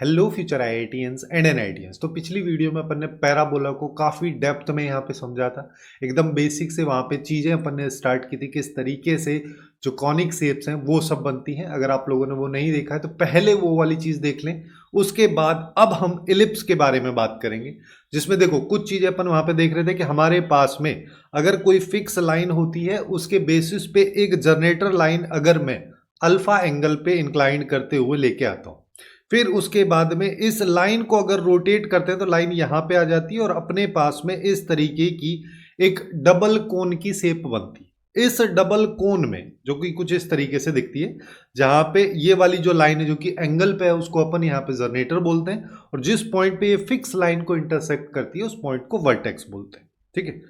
Hello future IITians and NITians. तो पिछली video में अपन ने पैराबोला को काफ़ी डेप्थ में यहाँ पे समझा था। एकदम बेसिक से वहाँ पे चीज़ें अपन ने स्टार्ट की थी, किस तरीके से जो कॉनिक शेप्स हैं वो सब बनती हैं। अगर आप लोगों ने वो नहीं देखा है तो पहले वो वाली चीज़ देख लें। उसके बाद अब हम इलिप्स के बारे में बात करेंगे, जिसमें देखो कुछ चीज़ें अपन वहाँ पे देख रहे थे कि हमारे पास में अगर कोई फिक्स लाइन होती है, उसके बेसिस पे एक जनरेटर लाइन अगर मैं अल्फा एंगल पे इंक्लाइन करते हुए लेके आता हूँ, फिर उसके बाद में इस लाइन को अगर रोटेट करते हैं तो लाइन यहाँ पे आ जाती है और अपने पास में इस तरीके की एक डबल कोन की शेप बनती है। इस डबल कोन में जो कि कुछ इस तरीके से दिखती है, जहां पे ये वाली जो लाइन है जो कि एंगल पे है उसको अपन यहाँ पे जनरेटर बोलते हैं, और जिस पॉइंट पे ये फिक्स लाइन को इंटरसेक्ट करती है उस पॉइंट को वर्टेक्स बोलते हैं। ठीक है,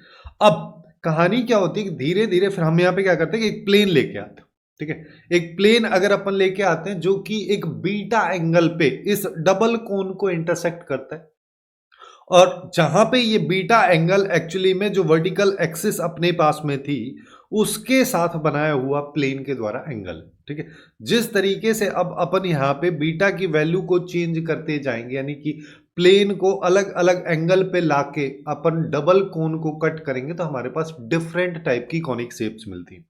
अब कहानी क्या होती है कि धीरे धीरे फिर हम यहाँ पे क्या करते हैं कि एक प्लेन लेके आते हैं। ठीक है, एक प्लेन अगर अपन लेके आते हैं जो कि एक बीटा एंगल पे इस डबल कोन को इंटरसेक्ट करता है, और जहां पे ये बीटा एंगल एक्चुअली में जो वर्टिकल एक्सिस अपने पास में थी उसके साथ बनाया हुआ प्लेन के द्वारा एंगल। ठीक है, जिस तरीके से अब अपन यहाँ पे बीटा की वैल्यू को चेंज करते जाएंगे, यानी कि प्लेन को अलग अलग एंगल पे लाके अपन डबल कोन को कट करेंगे, तो हमारे पास डिफरेंट टाइप की कॉनिक शेप्स मिलती हैं।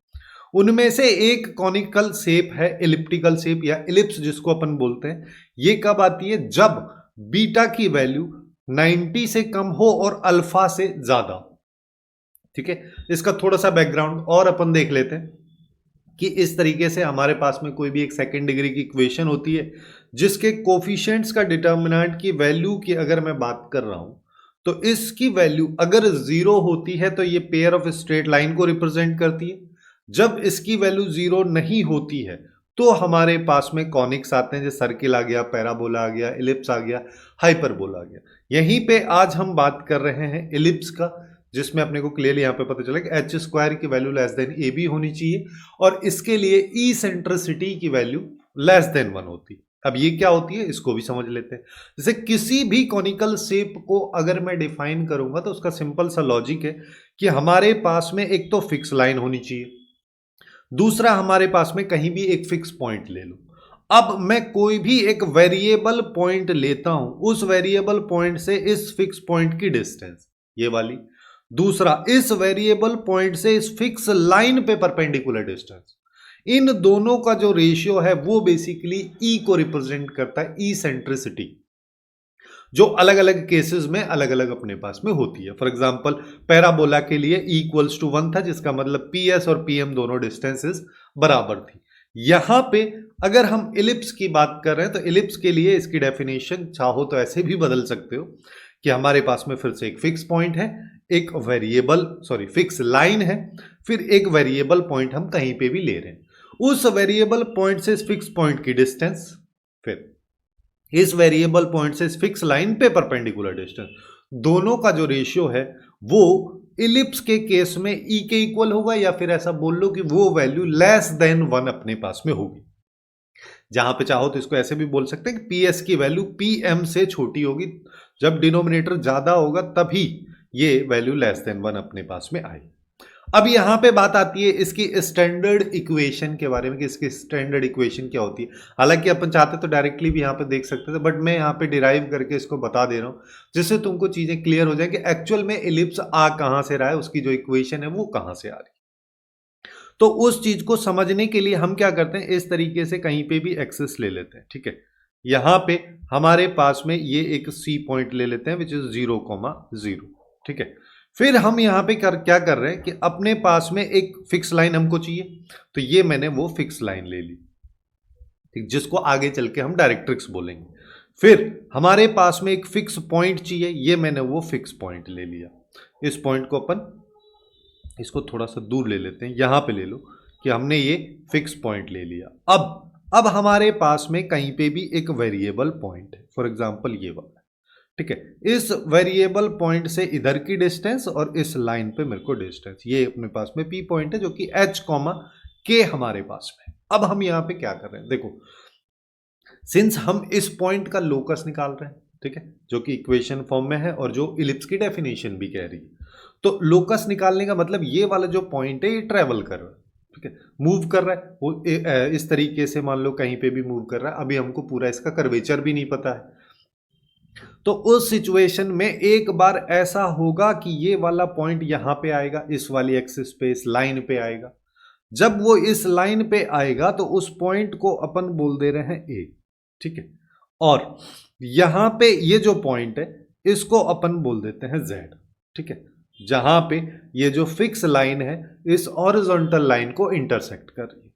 उनमें से एक कॉनिकल शेप है एलिप्टिकल शेप या इलिप्स, जिसको अपन बोलते हैं। ये कब आती है? जब बीटा की वैल्यू 90 से कम हो और अल्फा से ज्यादा हो। ठीक है, इसका थोड़ा सा बैकग्राउंड और अपन देख लेते हैं कि इस तरीके से हमारे पास में कोई भी एक सेकेंड डिग्री की इक्वेशन होती है जिसके कोफिशिएंट्स का डिटर्मिनेंट की वैल्यू की अगर मैं बात कर रहा हूं, तो इसकी वैल्यू अगर जीरो होती है तो ये पेयर ऑफ स्ट्रेट लाइन को रिप्रेजेंट करती है। जब इसकी वैल्यू जीरो नहीं होती है तो हमारे पास में कॉनिक्स आते हैं, जैसे सर्किल आ गया, पैराबोला आ गया, इलिप्स आ गया, हाइपरबोला आ गया। यहीं पे आज हम बात कर रहे हैं इलिप्स का, जिसमें अपने को क्लियरली यहाँ पे पता चला कि एच स्क्वायर की value less than a b होनी चाहिए और इसके लिए ई सेंट्रिसिटी की वैल्यू लेस देन 1 होती है। अब ये क्या होती है इसको भी समझ लेते हैं। जैसे किसी भी कॉनिकल शेप को अगर मैं डिफाइन करूंगा तो उसका सिंपल सा लॉजिक है कि हमारे पास में एक तो फिक्स लाइन होनी चाहिए, दूसरा हमारे पास में कहीं भी एक फिक्स पॉइंट ले लो। अब मैं कोई भी एक वेरिएबल पॉइंट लेता हूं, उस वेरिएबल पॉइंट से इस फिक्स पॉइंट की डिस्टेंस ये वाली, दूसरा इस वेरिएबल पॉइंट से इस फिक्स लाइन पे परपेंडिकुलर डिस्टेंस, इन दोनों का जो रेशियो है वो बेसिकली ई को रिप्रेजेंट करता है, ई सेंट्रिसिटी, जो अलग अलग केसेस में अलग अलग अपने पास में होती है। फॉर एग्जांपल पैराबोला के लिए ई इक्वल्स टू 1 था, जिसका मतलब पी एस और पी एम दोनों डिस्टेंसेस बराबर थी। यहां पे अगर हम इलिप्स की बात कर रहे हैं तो इलिप्स के लिए इसकी डेफिनेशन चाहो तो ऐसे भी बदल सकते हो कि हमारे पास में फिर से एक फिक्स पॉइंट है, एक वेरिएबल फिक्स लाइन है, फिर एक वेरिएबल पॉइंट हम कहीं पे भी ले रहे हैं, उस वेरिएबल पॉइंट से फिक्स पॉइंट की डिस्टेंस, फिर इस वेरिएबल पॉइंट से फिक्स लाइन पे परपेंडिकुलर डिस्टेंस, दोनों का जो रेशियो है वो इलिप्स के केस में ई के इक्वल होगा, या फिर ऐसा बोल लो कि वो वैल्यू लेस देन 1 अपने पास में होगी। जहां पे चाहो तो इसको ऐसे भी बोल सकते हैं कि पी एस की वैल्यू पी एम से छोटी होगी, जब डिनोमिनेटर ज्यादा होगा तभी ये वैल्यू लेस देन 1 अपने पास में आएगी। अब यहां पे बात आती है इसकी स्टैंडर्ड इक्वेशन के बारे में कि इसकी स्टैंडर्ड इक्वेशन क्या होती है। हालांकि अपन चाहते तो डायरेक्टली भी यहां पे देख सकते थे, बट मैं यहां पे डिराइव करके इसको बता दे रहा हूं जिससे तुमको चीजें क्लियर हो जाए कि एक्चुअल में इलिप्स आ कहां से रहा है, उसकी जो इक्वेशन है वो कहां से आ रही है। तो उस चीज को समझने के लिए हम क्या करते हैं, इस तरीके से कहीं पे भी एक्सेस ले लेते हैं। ठीक है, यहां पे हमारे पास में ये एक सी पॉइंट ले लेते हैं विच इज 0,0। ठीक है, फिर हम यहां पे क्या कर रहे हैं कि अपने पास में एक फिक्स लाइन हमको चाहिए, तो ये मैंने वो फिक्स लाइन ले ली, ठीक, जिसको आगे चल के हम डायरेक्ट्रिक्स बोलेंगे। फिर हमारे पास में एक फिक्स पॉइंट चाहिए, ये मैंने वो फिक्स पॉइंट ले लिया। इस पॉइंट को अपन इसको थोड़ा सा दूर ले लेते हैं, यहां पे ले लो कि हमने ये फिक्स पॉइंट ले लिया। अब हमारे पास में कहीं पे भी एक वेरिएबल पॉइंट है, फॉर एग्जांपल ये वाला। ठीक है, इस वेरिएबल पॉइंट से इधर की डिस्टेंस और इस लाइन पे मेरे को डिस्टेंस, ये अपने पास में पी पॉइंट है जो कि एच कॉमा के हमारे पास में। अब हम यहां पे क्या कर रहे हैं, देखो सिंस हम इस पॉइंट का लोकस निकाल रहे हैं, ठीक है, जो कि इक्वेशन फॉर्म में है और जो इलिप्स की डेफिनेशन भी कह रही है, तो लोकस निकालने का मतलब ये वाला जो पॉइंट है ये ट्रेवल कर रहा है। ठीक है, मूव कर रहा है वो इस तरीके से, मान लो कहीं पे भी मूव कर रहा है, अभी हमको पूरा इसका कर्वेचर भी नहीं पता है। तो उस सिचुएशन में एक बार ऐसा होगा कि ये वाला पॉइंट यहां पे आएगा, इस वाली एक्सिस पे, इस लाइन पे आएगा। जब वो इस लाइन पे आएगा तो उस पॉइंट को अपन बोल दे रहे हैं ए, ठीक है, और यहां पे ये जो पॉइंट है इसको अपन बोल देते हैं जेड, ठीक है, जहां पे ये जो फिक्स लाइन है इस हॉरिजॉन्टल लाइन को इंटरसेक्ट कर रही है।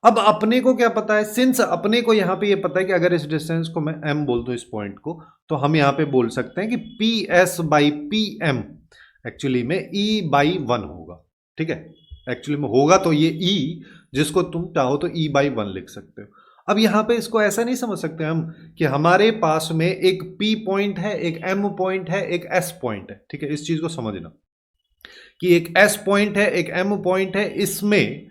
अब अपने को क्या पता है, सिंस अपने को यहां पे ये पता है कि अगर इस डिस्टेंस को मैं m बोल दूं इस पॉइंट को, तो हम यहां पे बोल सकते हैं कि p s by p am actually में e बाई 1 होगा, ठीक है, एक्चुअली में होगा तो ये e, जिसको तुम चाहो तो e बाई 1 लिख सकते हो। अब यहां पे इसको ऐसा नहीं समझ सकते हम कि हमारे पास में एक p पॉइंट है, एक m पॉइंट है, एक s पॉइंट है, ठीक है, इस चीज को समझना कि एक s पॉइंट है, एक m पॉइंट है, इसमें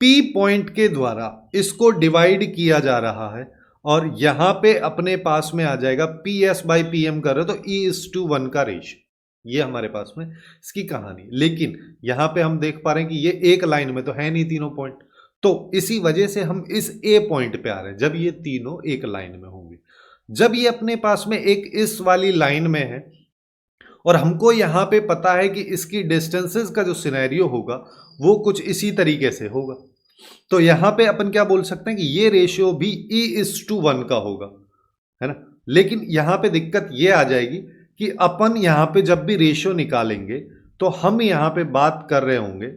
P पॉइंट के द्वारा इसको डिवाइड किया जा रहा है और यहां पे अपने पास में आ जाएगा p s by p m कर रहे हो तो E:1 का रेशियो, ये हमारे पास में इसकी कहानी। लेकिन यहां पे हम देख पा रहे हैं कि ये एक लाइन में तो है नहीं तीनों पॉइंट, तो इसी वजह से हम इस ए पॉइंट पे आ रहे हैं जब ये तीनों एक लाइन में होंगे। जब ये अपने पास में एक इस वाली लाइन में है और हमको यहां पे पता है कि इसकी डिस्टेंसेस का जो सिनेरियो होगा वो कुछ इसी तरीके से होगा, तो यहां पे अपन क्या बोल सकते हैं कि ये रेशियो भी E:1 का होगा, है ना। लेकिन यहां पे दिक्कत ये आ जाएगी कि अपन यहां पे जब भी रेशियो निकालेंगे तो हम यहां पे बात कर रहे होंगे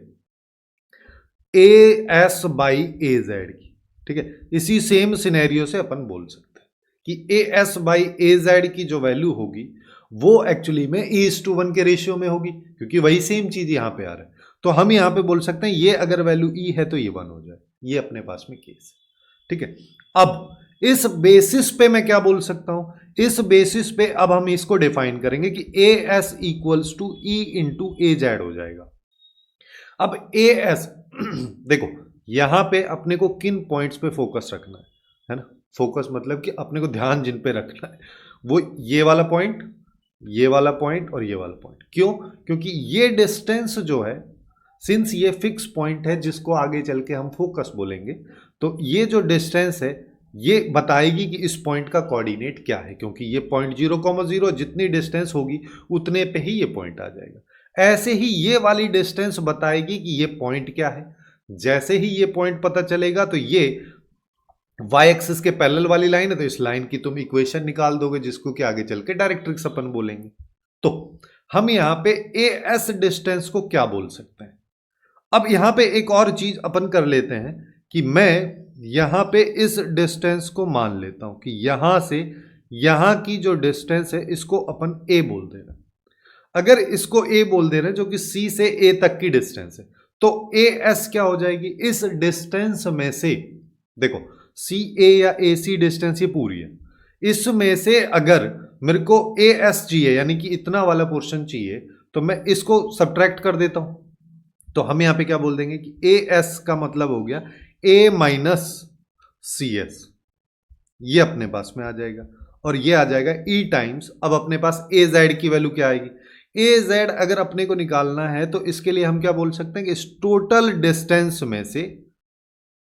AS बाई AZ की, ठीक है। इसी सेम सिनेरियो से अपन बोल सकते हैं कि AS बाई AZ की जो वैल्यू होगी वो एक्चुअली में E:1 के रेशियो में होगी, क्योंकि वही सेम चीज यहां पे आ रहा है। तो हम यहां पे बोल सकते हैं ये अगर वैल्यू E है तो ये 1 हो जाए, ये अपने पास में केस है, ठीक है। अब इस बेसिस पे मैं क्या बोल सकता हूं, इस बेसिस पे अब हम इसको डिफाइन करेंगे कि AS equals to E into AZ हो जाएगा। अब AS देखो यहां पे अपने को किन पॉइंट्स पे फोकस रखना है ना, फोकस मतलब कि अपने को ध्यान जिन पे रखना है वो ये वाला पॉइंट, ये वाला पॉइंट और ये वाला पॉइंट। क्यों? क्योंकि ये डिस्टेंस जो है, सिंस ये फिक्स पॉइंट है जिसको आगे चल के हम फोकस बोलेंगे, तो ये जो डिस्टेंस है ये बताएगी कि इस पॉइंट का कोऑर्डिनेट क्या है, क्योंकि ये पॉइंट 0,0 जितनी डिस्टेंस होगी उतने पे ही ये पॉइंट आ जाएगा। ऐसे ही ये वाली डिस्टेंस बताएगी कि ये पॉइंट क्या है। जैसे ही ये पॉइंट पता चलेगा तो ये वाई एक्सिस के पैरेलल वाली लाइन है, तो इस लाइन की तुम इक्वेशन निकाल दोगे जिसको कि आगे चल के डायरेक्ट्रिक्स अपन बोलेंगे। तो हम यहां पे AS डिस्टेंस को क्या बोल सकते हैं। अब यहां पे एक और चीज अपन कर लेते हैं कि मैं यहां पे इस डिस्टेंस को मान लेता हूं कि यहां से यहां की जो डिस्टेंस है इसको अपन A बोल दे रहे हैं। अगर इसको A बोल दे रहे हैं जो कि C से A तक की डिस्टेंस है, तो AS क्या हो जाएगी, इस डिस्टेंस में से, देखो CA या AC डिस्टेंस ये पूरी है, इसमें से अगर मेरे को AS चाहिए यानी कि इतना वाला पोर्शन चाहिए तो मैं इसको सब्ट्रैक्ट कर देता हूं। तो हम यहां पे क्या बोल देंगे कि AS का मतलब हो गया A माइनस CS, ये अपने पास में आ जाएगा और ये आ जाएगा E टाइम्स, अब अपने पास AZ की वैल्यू क्या आएगी, AZ अगर अपने को निकालना है तो इसके लिए हम क्या बोल सकते हैं कि इस टोटल डिस्टेंस में से,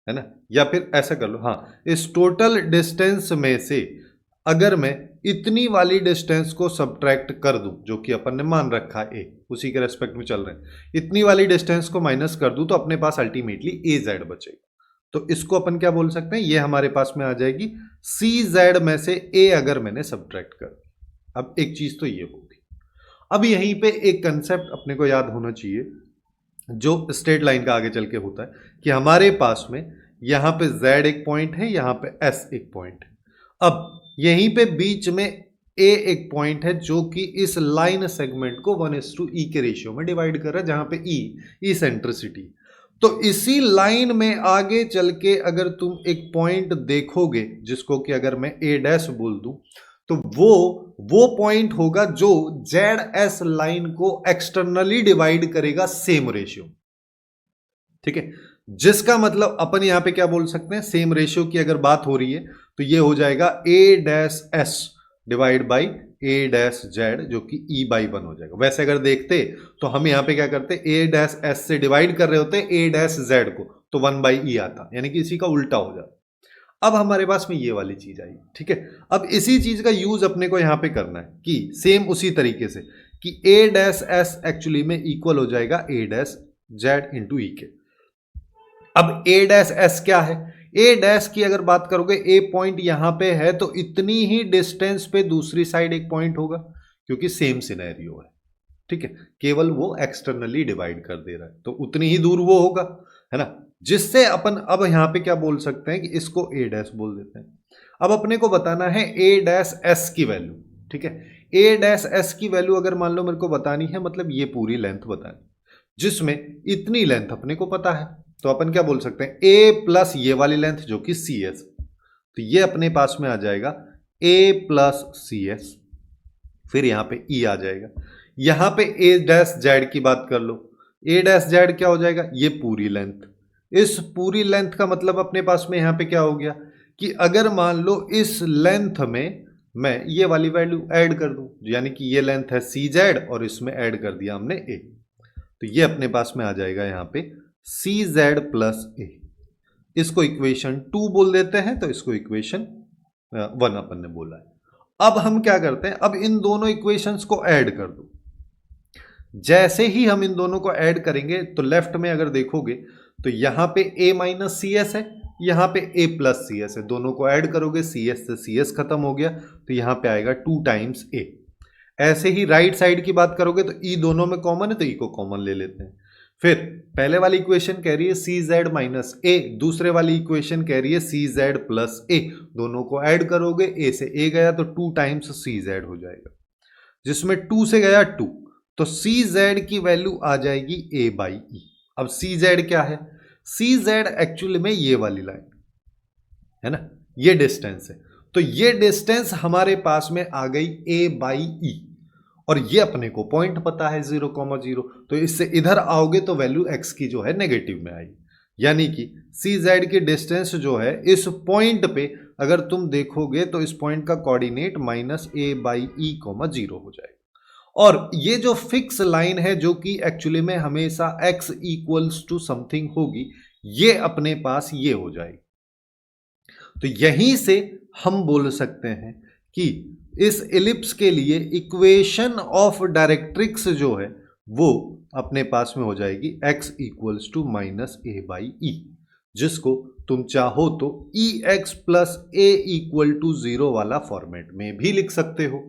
है ना, या फिर ऐसा कर लो, हाँ, इस टोटल डिस्टेंस में से अगर मैं इतनी वाली डिस्टेंस को सब्ट्रैक्ट कर दूं जो कि अपन ने मान रखा है A, उसी के रेस्पेक्ट में चल रहे हैं, इतनी वाली डिस्टेंस को माइनस कर दूं तो अपने पास अल्टीमेटली AZ बचेगा। तो इसको अपन क्या बोल सकते हैं, ये हमारे पास में आ जाएगी CZ में से A अगर मैंने सब्ट्रैक्ट कर दी। अब एक चीज तो ये होगी। अब यहीं पे एक कंसेप्ट अपने को याद होना चाहिए जो स्ट्रेट लाइन का आगे चल के होता है कि हमारे पास में यहां पे Z एक पॉइंट है, यहां पे S एक पॉइंट है। अब यहीं पे बीच में A एक पॉइंट है जो कि इस लाइन सेगमेंट को 1:E के रेशियो में डिवाइड कर रहा है, जहां पे E सेंट्रिसिटी। तो इसी लाइन में आगे चल के अगर तुम एक पॉइंट देखोगे जिसको कि अगर मैं A' बोल दूं तो वो पॉइंट होगा जो ZS लाइन को एक्सटर्नली डिवाइड करेगा सेम रेशियो, ठीक है। जिसका मतलब अपन यहां पे क्या बोल सकते हैं, सेम रेशियो की अगर बात हो रही है तो ये हो जाएगा A' S divide by A dash Z जो कि ई बाई वन हो जाएगा। वैसे अगर देखते तो हम यहाँ पे क्या करते, ए डैश एस से डिवाइड कर रहे होते ए डैश जेड को, तो वन बाई ई आता, यानी कि इसी का उल्टा हो जाता। अब हमारे पास में ये वाली चीज आई, ठीक है। अब इसी चीज का यूज अपने को यहाँ पे करना है कि सेम उसी तरीके से कि ए डैश एस एक्चुअली में इक्वल हो जाएगा ए डैश जेड इंटू ई के। अब ए डैश एस क्या है, ए डैश की अगर बात करोगे, ए पॉइंट यहां पे है तो इतनी ही डिस्टेंस पे दूसरी साइड एक पॉइंट होगा, क्योंकि सेम सिनेरियो है, ठीक है। केवल वो एक्सटर्नली डिवाइड कर दे रहा है, तो उतनी ही दूर वो होगा, है ना। जिससे अपन अब यहां पे क्या बोल सकते हैं कि इसको ए डैश बोल देते हैं। अब अपने को बताना है ए डैश एस की वैल्यू, ठीक है। ए डैश एस की वैल्यू अगर मान लो मेरे को बतानी है, मतलब ये पूरी लेंथ बतानी, जिसमें इतनी लेंथ अपने को पता है, तो अपन क्या बोल सकते हैं, ए प्लस ये वाली लेंथ जो कि सी एस, तो ये अपने पास में आ जाएगा ए प्लस सी एस, फिर यहां पे ई आ जाएगा। यहां पे ए डैश जेड की बात कर लो, ए डैश जेड क्या हो जाएगा, ये पूरी लेंथ। इस पूरी लेंथ का मतलब अपने पास में यहां पे क्या हो गया कि अगर मान लो इस लेंथ में मैं ये वाली वैल्यू ऐड कर दूं, यानी कि ये लेंथ है सी जेड और इसमें ऐड कर दिया हमने ए, तो ये अपने पास में आ जाएगा यहां पे सी जेड प्लस ए। इसको इक्वेशन 2 बोल देते हैं, तो इसको इक्वेशन 1 अपन ने बोला है। अब हम क्या करते हैं, अब इन दोनों इक्वेशंस को ऐड कर दो। जैसे ही हम इन दोनों को ऐड करेंगे तो लेफ्ट में अगर देखोगे तो यहां पे a माइनस सी एस है, यहां पे a प्लस सी एस है, दोनों को ऐड करोगे सी एस से सी एस खत्म हो गया, तो यहां पे आएगा 2 टाइम्स a। ऐसे ही राइट साइड की बात करोगे तो e दोनों में कॉमन है, तो e को कॉमन ले लेते हैं। फिर पहले वाली इक्वेशन कह रही है सी जेड माइनस ए, दूसरे वाली इक्वेशन कह रही है सी जेड प्लस ए, दोनों को ऐड करोगे, ए से ए गया तो 2 टाइम्स सी जेड हो जाएगा, जिसमें 2 से गया 2, तो सी जेड की वैल्यू आ जाएगी ए बाई ई। अब सी जेड क्या है, सी जेड एक्चुअली में ये वाली लाइन है ना, ये डिस्टेंस है, तो ये डिस्टेंस हमारे पास में आ गई ए बाई ई, और ये अपने को पॉइंट पता है 0,0, तो इससे इधर आओगे तो वैल्यू x की जो है नेगेटिव में आएगी, यानी कि सी जेड की डिस्टेंस जो है इस पॉइंट पे अगर तुम देखोगे तो इस पॉइंट का coordinate minus a by E coma 0 हो जाएगा। और ये जो फिक्स लाइन है जो कि एक्चुअली में हमेशा x इक्वल्स टू समथिंग होगी, ये अपने पास ये हो जाएगी। तो यहीं से हम बोल सकते हैं कि इस एलिप्स के लिए इक्वेशन ऑफ डायरेक्ट्रिक्स जो है वो अपने पास में हो जाएगी x equals to minus a by e, जिसको तुम चाहो तो e x plus a equal to 0 वाला फॉर्मेट में भी लिख सकते हो।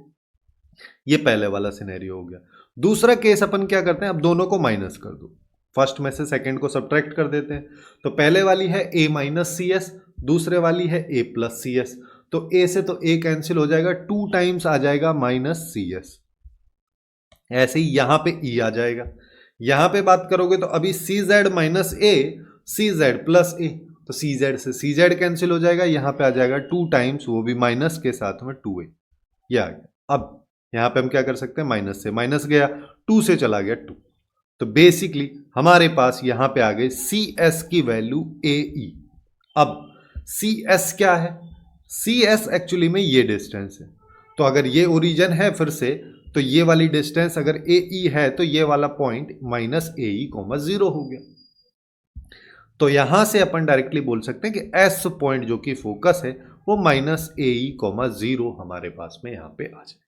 ये पहले वाला सिनेरियो हो गया। दूसरा केस अपन क्या करते हैं, अब दोनों को माइनस कर दो, फर्स्ट में से सेकंड को सब्ट्रैक्ट कर देते हैं। तो पहले वाली है a माइनस सी एस, दूसरे वाली है a प्लस सी एस, तो a से तो a कैंसिल हो जाएगा, 2 टाइम्स आ जाएगा माइनस सी एस। ऐसे ही यहां पे e आ जाएगा। यहां पे बात करोगे तो अभी सी जेड माइनस ए, सी जेड प्लस ए, तो सी जेड से सी जेड कैंसिल हो जाएगा, यहां पे आ जाएगा 2 टाइम्स, वो भी माइनस के साथ में 2a, ये आ गया। अब यहां पे हम क्या कर सकते हैं, माइनस से माइनस गया, 2 से चला गया 2, तो बेसिकली हमारे पास यहां पे आ गई सी एस की वैल्यू ए ई। अब सी एस क्या है, सी एस एक्चुअली में ये डिस्टेंस है, तो अगर ये ओरिजिन है फिर से, तो ये वाली डिस्टेंस अगर ए ई है तो ये वाला पॉइंट माइनस ए ई कोमा 0 हो गया। तो यहां से अपन डायरेक्टली बोल सकते हैं कि एस पॉइंट जो कि फोकस है वो माइनस ए ई कोमा 0 हमारे पास में यहां पे आ जाए।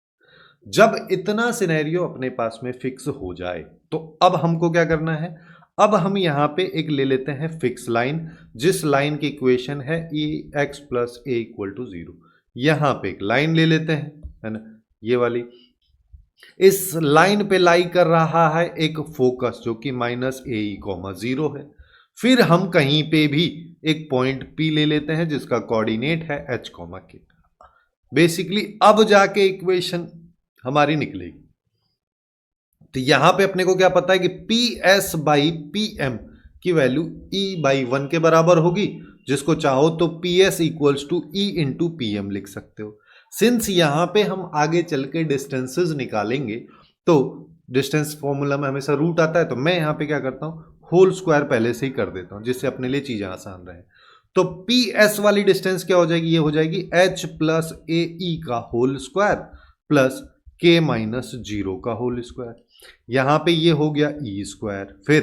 जब इतना सिनेरियो अपने पास में फिक्स हो जाए तो अब हमको क्या करना है, अब हम यहां पे एक ले लेते हैं फिक्स लाइन, जिस लाइन की इक्वेशन है e x plus a equal to 0। यहां पे एक लाइन ले लेते हैं, है ना, ये वाली। इस लाइन पे लाई कर रहा है एक फोकस जो कि माइनस ए ई कोमा 0 है। फिर हम कहीं पे भी एक पॉइंट P ले लेते हैं जिसका कोऑर्डिनेट है h कोमा k। बेसिकली अब जाके इक्वेशन हमारी निकलेगी। तो यहां पे अपने को क्या पता है कि p s by p m की वैल्यू ई बाई 1 के बराबर होगी, जिसको चाहो तो p s equals to e into p m लिख सकते हो। सिंस यहां पे हम आगे चल के डिस्टेंसेस निकालेंगे तो डिस्टेंस फॉर्मूला में हमेशा रूट आता है, तो मैं यहां पे क्या करता हूं, होल स्क्वायर पहले से ही कर देता हूं जिससे अपने लिए चीजें आसान रहे। तो पी एस वाली डिस्टेंस क्या हो जाएगी, ये हो जाएगी h प्लस ए ई का होल स्क्वायर, प्लस के माइनस 0 का होल स्क्वायर। यहां पे ये हो गया ई स्क्वायर। फिर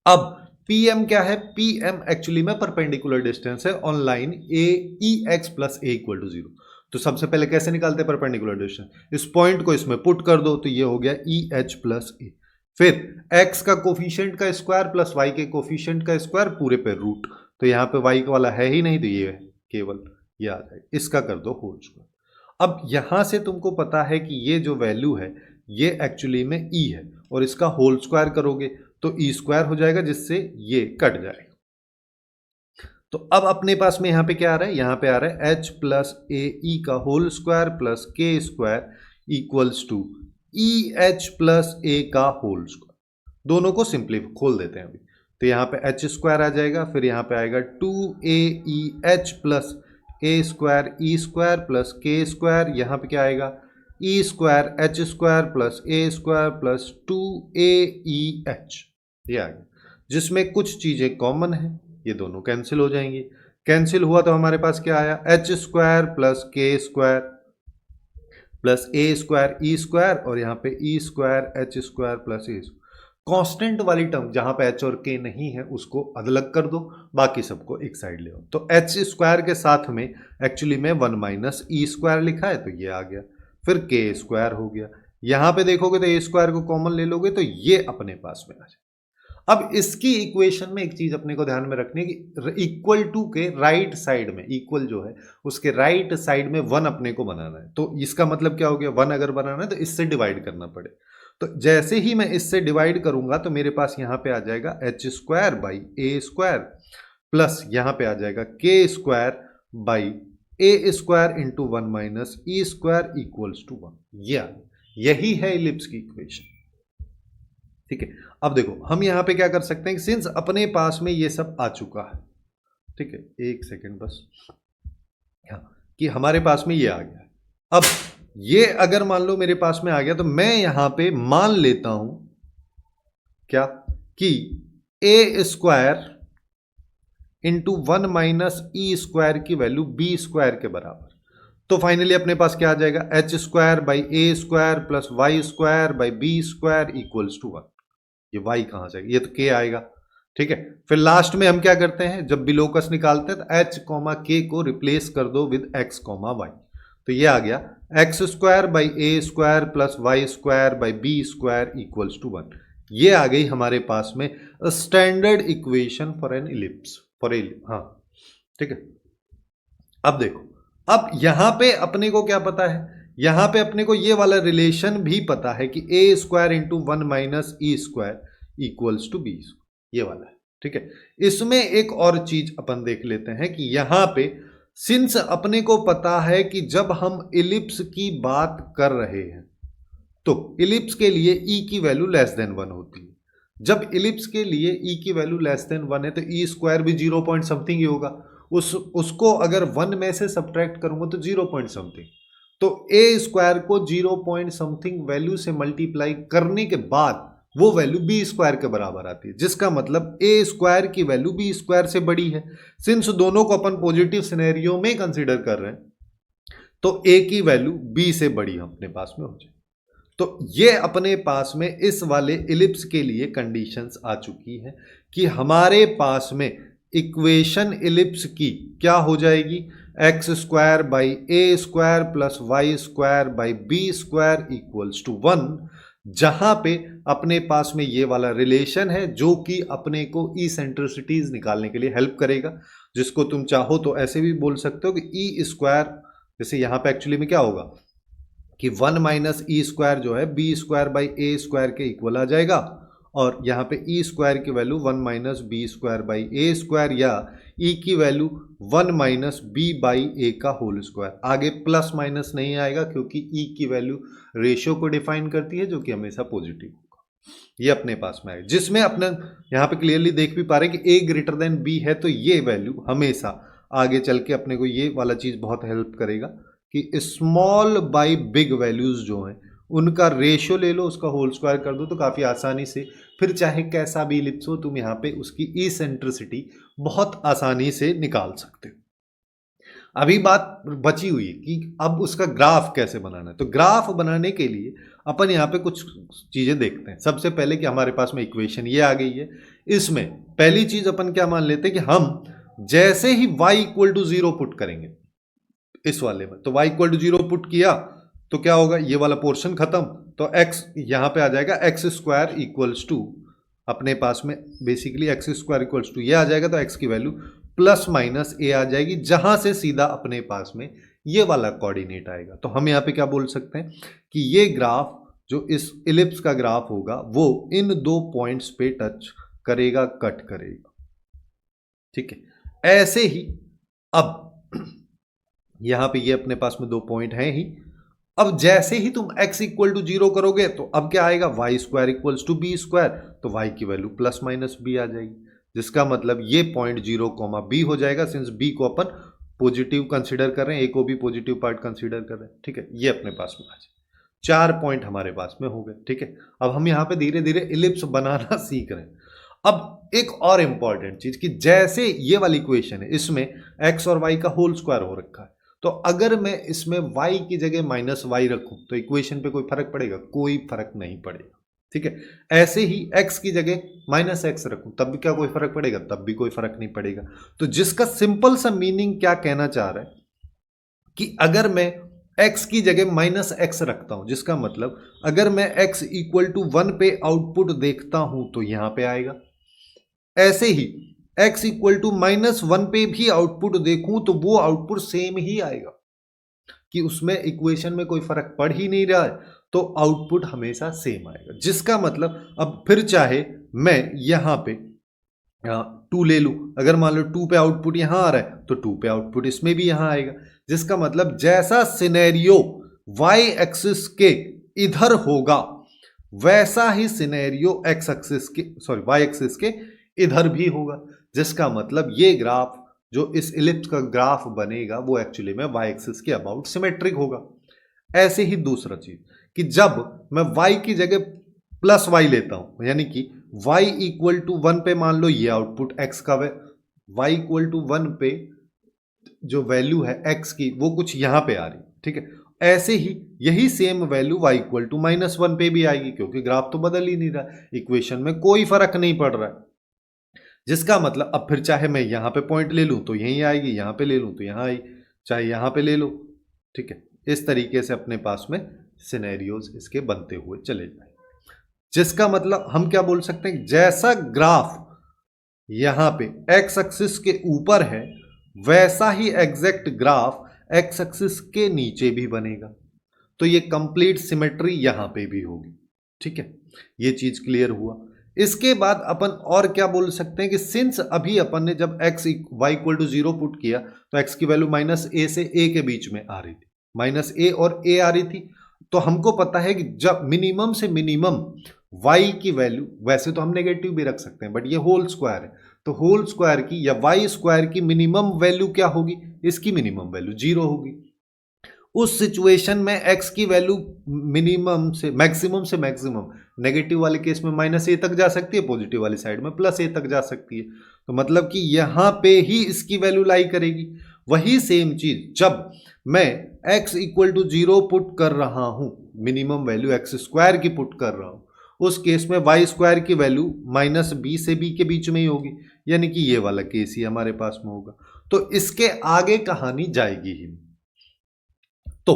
अब पीएम क्या है? पीएम एक्चुअली में परपेंडिकुलर डिस्टेंस है on line a e x plus a equal to 0। तो सबसे पहले कैसे निकालते हैं परपेंडिकुलर डिस्टेंस? इस पॉइंट को इसमें पुट कर दो तो ये हो गया ई एच प्लस ए। फिर x का कोफिशिएंट का स्क्वायर प्लस y के कोफिशिएंट का स्क्वायर पूरे पे रूट। तो यहाँ पे y वाला है ही नहीं, तो ये है, केवल ये आ जाएगा। इसका कर दो होल स्क्वायर। अब यहां से तुमको पता है कि ये जो वैल्यू है ये एक्चुअली में e है, और इसका होल स्क्वायर करोगे तो ई स्क्वायर हो जाएगा, जिससे ये कट जाएगा। तो अब अपने पास में यहां पे क्या आ रहा है? यहां पे आ रहा है h प्लस ए ई का whole square plus k square equals to e h plus a का होल स्क्वायर। दोनों को सिंपली खोल देते हैं अभी। तो यहाँ पे एच स्क्वायर आ जाएगा, फिर यहाँ पे आएगा 2aeh प्लस ए square e square plus k square. यहाँ पे क्या आएगा? E square H square plus ए स्क्वायर प्लस 2aeh। ये आ गया, जिसमें कुछ चीजें कॉमन है, ये दोनों कैंसिल हो जाएंगी। कैंसिल हुआ तो हमारे पास क्या आया? H square plus k square plus ए स्क्वायर ई स्क्वायर, और यहाँ पे e square H square plus ए। कांस्टेंट वाली टर्म जहां पे एच और के नहीं है उसको अलग कर दो, बाकी सबको एक साइड ले आओ। तो एच स्क्वायर के साथ में एक्चुअली में 1 माइनस ई स्क्वायर लिखा है, तो ये आ गया। फिर के स्क्वायर हो गया। यहां पे देखोगे तो ए स्क्वायर को कॉमन ले लोगे तो ये अपने पास में आ जाए। अब इसकी इक्वेशन में एक चीज अपने को ध्यान में रखनी है कि इक्वल टू के राइट साइड में, इक्वल जो है उसके राइट साइड में 1 अपने को बनाना है। तो इसका मतलब क्या हो गया? 1 अगर बनाना है तो इससे डिवाइड करना पड़े। तो जैसे ही मैं इससे डिवाइड करूंगा तो मेरे पास यहां पे आ जाएगा h square by a square plus यहां पे आ जाएगा k square by a square into 1 minus e square equals to 1। यही है इलिप्स की इक्वेशन। ठीक है, अब देखो हम यहां पे क्या कर सकते हैं, सिंस अपने पास में ये सब आ चुका है, ठीक है, एक सेकेंड बस, हाँ, कि हमारे पास में ये आ गया। अब ये अगर मान लो मेरे पास में आ गया तो मैं यहां पे मान लेता हूं क्या कि a square into 1 minus e square की वैल्यू बी स्क्वायर के बराबर। तो फाइनली अपने पास क्या आ जाएगा? H square by a square plus y square by b square equals to 1। ये y कहां से आएगा? ये तो k आएगा। ठीक है, फिर लास्ट में हम क्या करते हैं, जब भी लोकस निकालते हैं तो h कॉमा k को रिप्लेस कर दो विद x कॉमा y। तो ये आ गया x square by a square plus y square by b square equals to 1। ये आ गई हमारे पास में standard equation for an ellipse, for हाँ, ठीक है। अब देखो, अब यहां पे अपने को क्या पता है? यहां पे अपने को ये वाला रिलेशन भी पता है कि a square into 1 minus e square equals to b, ये वाला है। ठीक है, इसमें एक और चीज अपन देख लेते हैं कि यहां पे सिंस अपने को पता है कि जब हम इलिप्स की बात कर रहे हैं तो इलिप्स के लिए ई की वैल्यू लेस देन 1 होती है। जब इलिप्स के लिए ई की वैल्यू लेस देन 1 है तो ई स्क्वायर भी 0 पॉइंट समथिंग ही होगा। उसको अगर 1 में से सब्ट्रैक्ट करूंगा तो 0 पॉइंट समथिंग। तो ए स्क्वायर को 0 पॉइंट समथिंग वैल्यू से मल्टीप्लाई करने के बाद वो वैल्यू बी स्क्वायर के बराबर आती है, जिसका मतलब ए स्क्वायर की वैल्यू बी स्क्वायर से बड़ी है। सिंस दोनों को अपन पॉजिटिव सिनेरियो में कंसीडर कर रहे हैं तो ए की वैल्यू बी से बड़ी अपने पास में हो जाए। तो ये अपने पास में इस वाले इलिप्स के लिए कंडीशंस आ चुकी है कि हमारे पास में इक्वेशन इलिप्स की क्या हो जाएगी? X square by a square plus y square by b square equals to 1, जहां पे अपने पास में ये वाला रिलेशन है जो कि अपने को इसेंट्रिसिटीज निकालने के लिए हेल्प करेगा, जिसको तुम चाहो तो ऐसे भी बोल सकते हो कि ई स्क्वायर, जैसे यहां पे एक्चुअली में क्या होगा कि 1 माइनस ई स्क्वायर जो है b square by a square के इक्वल आ जाएगा, और यहाँ पे ई स्क्वायर की value 1 minus b square by a square, या ई की value 1 minus b by a का होल स्क्वायर। आगे प्लस माइनस नहीं आएगा क्योंकि ई की वैल्यू रेशियो को डिफाइन करती है जो कि हमेशा पॉजिटिव होगा। ये अपने पास में आएगा, जिसमें अपने यहाँ पे क्लियरली देख भी पा रहे हैं कि ए ग्रेटर देन बी है, तो ये वैल्यू हमेशा आगे चल के अपने को ये वाला चीज बहुत हेल्प करेगा कि स्मॉल बाई बिग वैल्यूज जो हैं उनका रेशियो ले लो, उसका होल स्क्वायर कर दो, तो काफ़ी आसानी से फिर चाहे कैसा भी इलिप्स हो तुम यहाँ पे उसकी इसेंट्रिसिटी बहुत आसानी से निकाल सकते हो। अभी बात बची हुई है कि अब उसका ग्राफ कैसे बनाना है। तो ग्राफ बनाने के लिए अपन यहाँ पे कुछ चीजें देखते हैं। सबसे पहले कि हमारे पास में इक्वेशन ये आ गई है। इसमें पहली चीज अपन क्या मान लेते हैं कि हम जैसे ही y इक्वल टू 0 पुट करेंगे इस वाले में, तो y इक्वल टू 0 पुट किया तो क्या होगा, ये वाला पोर्शन खत्म, तो x यहां पे आ जाएगा एक्स स्क्वायर इक्वल्स टू अपने पास में basically x square equals to ये आ जाएगा, तो x की वैल्यू प्लस माइनस a आ जाएगी, जहां से सीधा अपने पास में ये वाला कोऑर्डिनेट आएगा। तो हम यहां पे क्या बोल सकते हैं कि ये ग्राफ जो इस इलिप्स का ग्राफ होगा वो इन दो पॉइंट्स पे टच करेगा, कट करेगा। ठीक है, ऐसे ही अब यहां पे ये अपने पास में दो पॉइंट हैं ही। अब जैसे ही तुम x इक्वल टू 0 करोगे तो अब क्या आएगा, y square equals to b square, तो y की वैल्यू प्लस माइनस बी आ जाएगी, जिसका मतलब ये पॉइंट 0 कॉमा बी हो जाएगा, सिंस b को अपन पॉजिटिव कंसीडर कर रहे हैं, a को भी पॉजिटिव पार्ट कंसीडर कर रहे हैं। ठीक है, ये अपने पास में आ जाए, 4 पॉइंट हमारे पास में हो गए। ठीक है, अब हम यहाँ पे धीरे धीरे इलिप्स बनाना सीख रहे हैं। अब एक और इंपॉर्टेंट चीज कि जैसे ये वाली इक्वेशन है, इसमें x और y का होल स्क्वायर हो रखा है, तो अगर मैं इसमें y की जगह माइनस वाई रखूं तो इक्वेशन पे कोई फर्क पड़ेगा? कोई फर्क नहीं पड़ेगा। ठीक है, ऐसे ही x की जगह माइनस एक्स रखूं तब भी क्या कोई फर्क पड़ेगा? तब भी कोई फर्क नहीं पड़ेगा। तो जिसका सिंपल सा मीनिंग क्या कहना चाह रहा है कि अगर मैं x की जगह माइनस एक्स रखता हूं, जिसका मतलब अगर मैं x इक्वल टू 1 पे आउटपुट देखता हूं तो यहां पे आएगा, ऐसे ही x इक्वल टू -1 पे भी आउटपुट देखूं तो वो आउटपुट सेम ही आएगा, कि उसमें इक्वेशन में कोई फर्क पड़ ही नहीं रहा है, तो आउटपुट हमेशा सेम आएगा। जिसका मतलब अब फिर चाहे मैं यहां पे 2 ले लूं, अगर मान लो 2 पे आउटपुट यहां आ रहा है तो 2 पे आउटपुट इसमें भी यहां आएगा। जिसका मतलब जैसा सिनेरियो y एक्सिस के इधर होगा वैसा ही सिनेरियो x एक्सिस के y एक्सिस के इधर भी होगा। जिसका मतलब ये ग्राफ जो इस इलिप्स का ग्राफ बनेगा वो एक्चुअली में y एक्सिस के अबाउट सिमेट्रिक होगा। ऐसे ही दूसरा चीज कि जब मैं y की जगह प्लस y लेता हूं, यानी कि y इक्वल टू 1 पे मान लो ये आउटपुट x का y इक्वल टू 1 पे जो वैल्यू है x की वो कुछ यहां पे आ रही, ठीक है, ऐसे ही यही same value y equal to -1 पे भी आएगी, क्योंकि ग्राफ तो बदल ही नहीं रहा, इक्वेशन में कोई फर्क नहीं पड़ रहा है। जिसका मतलब अब फिर चाहे मैं यहां पे पॉइंट ले लूं तो यहीं आएगी, यहां पे ले लूं तो यहां आई, चाहे यहां पे ले लो। ठीक है, इस तरीके से अपने पास में सिनेरियोज इसके बनते हुए चले जाए। जिसका मतलब हम क्या बोल सकते हैं, जैसा ग्राफ यहां पे x एक्सिस के ऊपर है वैसा ही एग्जैक्ट ग्राफ x एक्सिस के नीचे भी बनेगा, तो ये कंप्लीट सिमेट्री यहां पे भी होगी। ठीक है, ये चीज क्लियर हुआ। इसके बाद अपन और क्या बोल सकते हैं कि सिंस अभी अपन ने जब x y equal to 0 put किया तो x की वैल्यू -a से a के बीच में आ रही थी, -a और a आ रही थी, तो हमको पता है कि जब मिनिमम से मिनिमम y की वैल्यू, वैसे तो हम नेगेटिव भी रख सकते हैं बट ये होल स्क्वायर है, तो होल स्क्वायर की या y स्क्वायर की मिनिमम वैल्यू क्या होगी, इसकी मिनिमम वैल्यू 0 होगी। उस सिचुएशन में x की वैल्यू मिनिमम से मैक्सिमम नेगेटिव वाले केस में -a तक जा सकती है, पॉजिटिव वाली साइड में +a तक जा सकती है, तो मतलब कि यहां पे ही इसकी वैल्यू लाई करेगी। वही सेम चीज जब मैं x इक्वल टू 0 पुट कर रहा हूं, मिनिमम वैल्यू x स्क्वायर की पुट कर रहा हूं, उस केस में y स्क्वायर की वैल्यू -b से b के बीच में ही होगी, यानी कि ये वाला केस ही हमारे पास में होगा। तो इसके आगे कहानी जाएगी ही। तो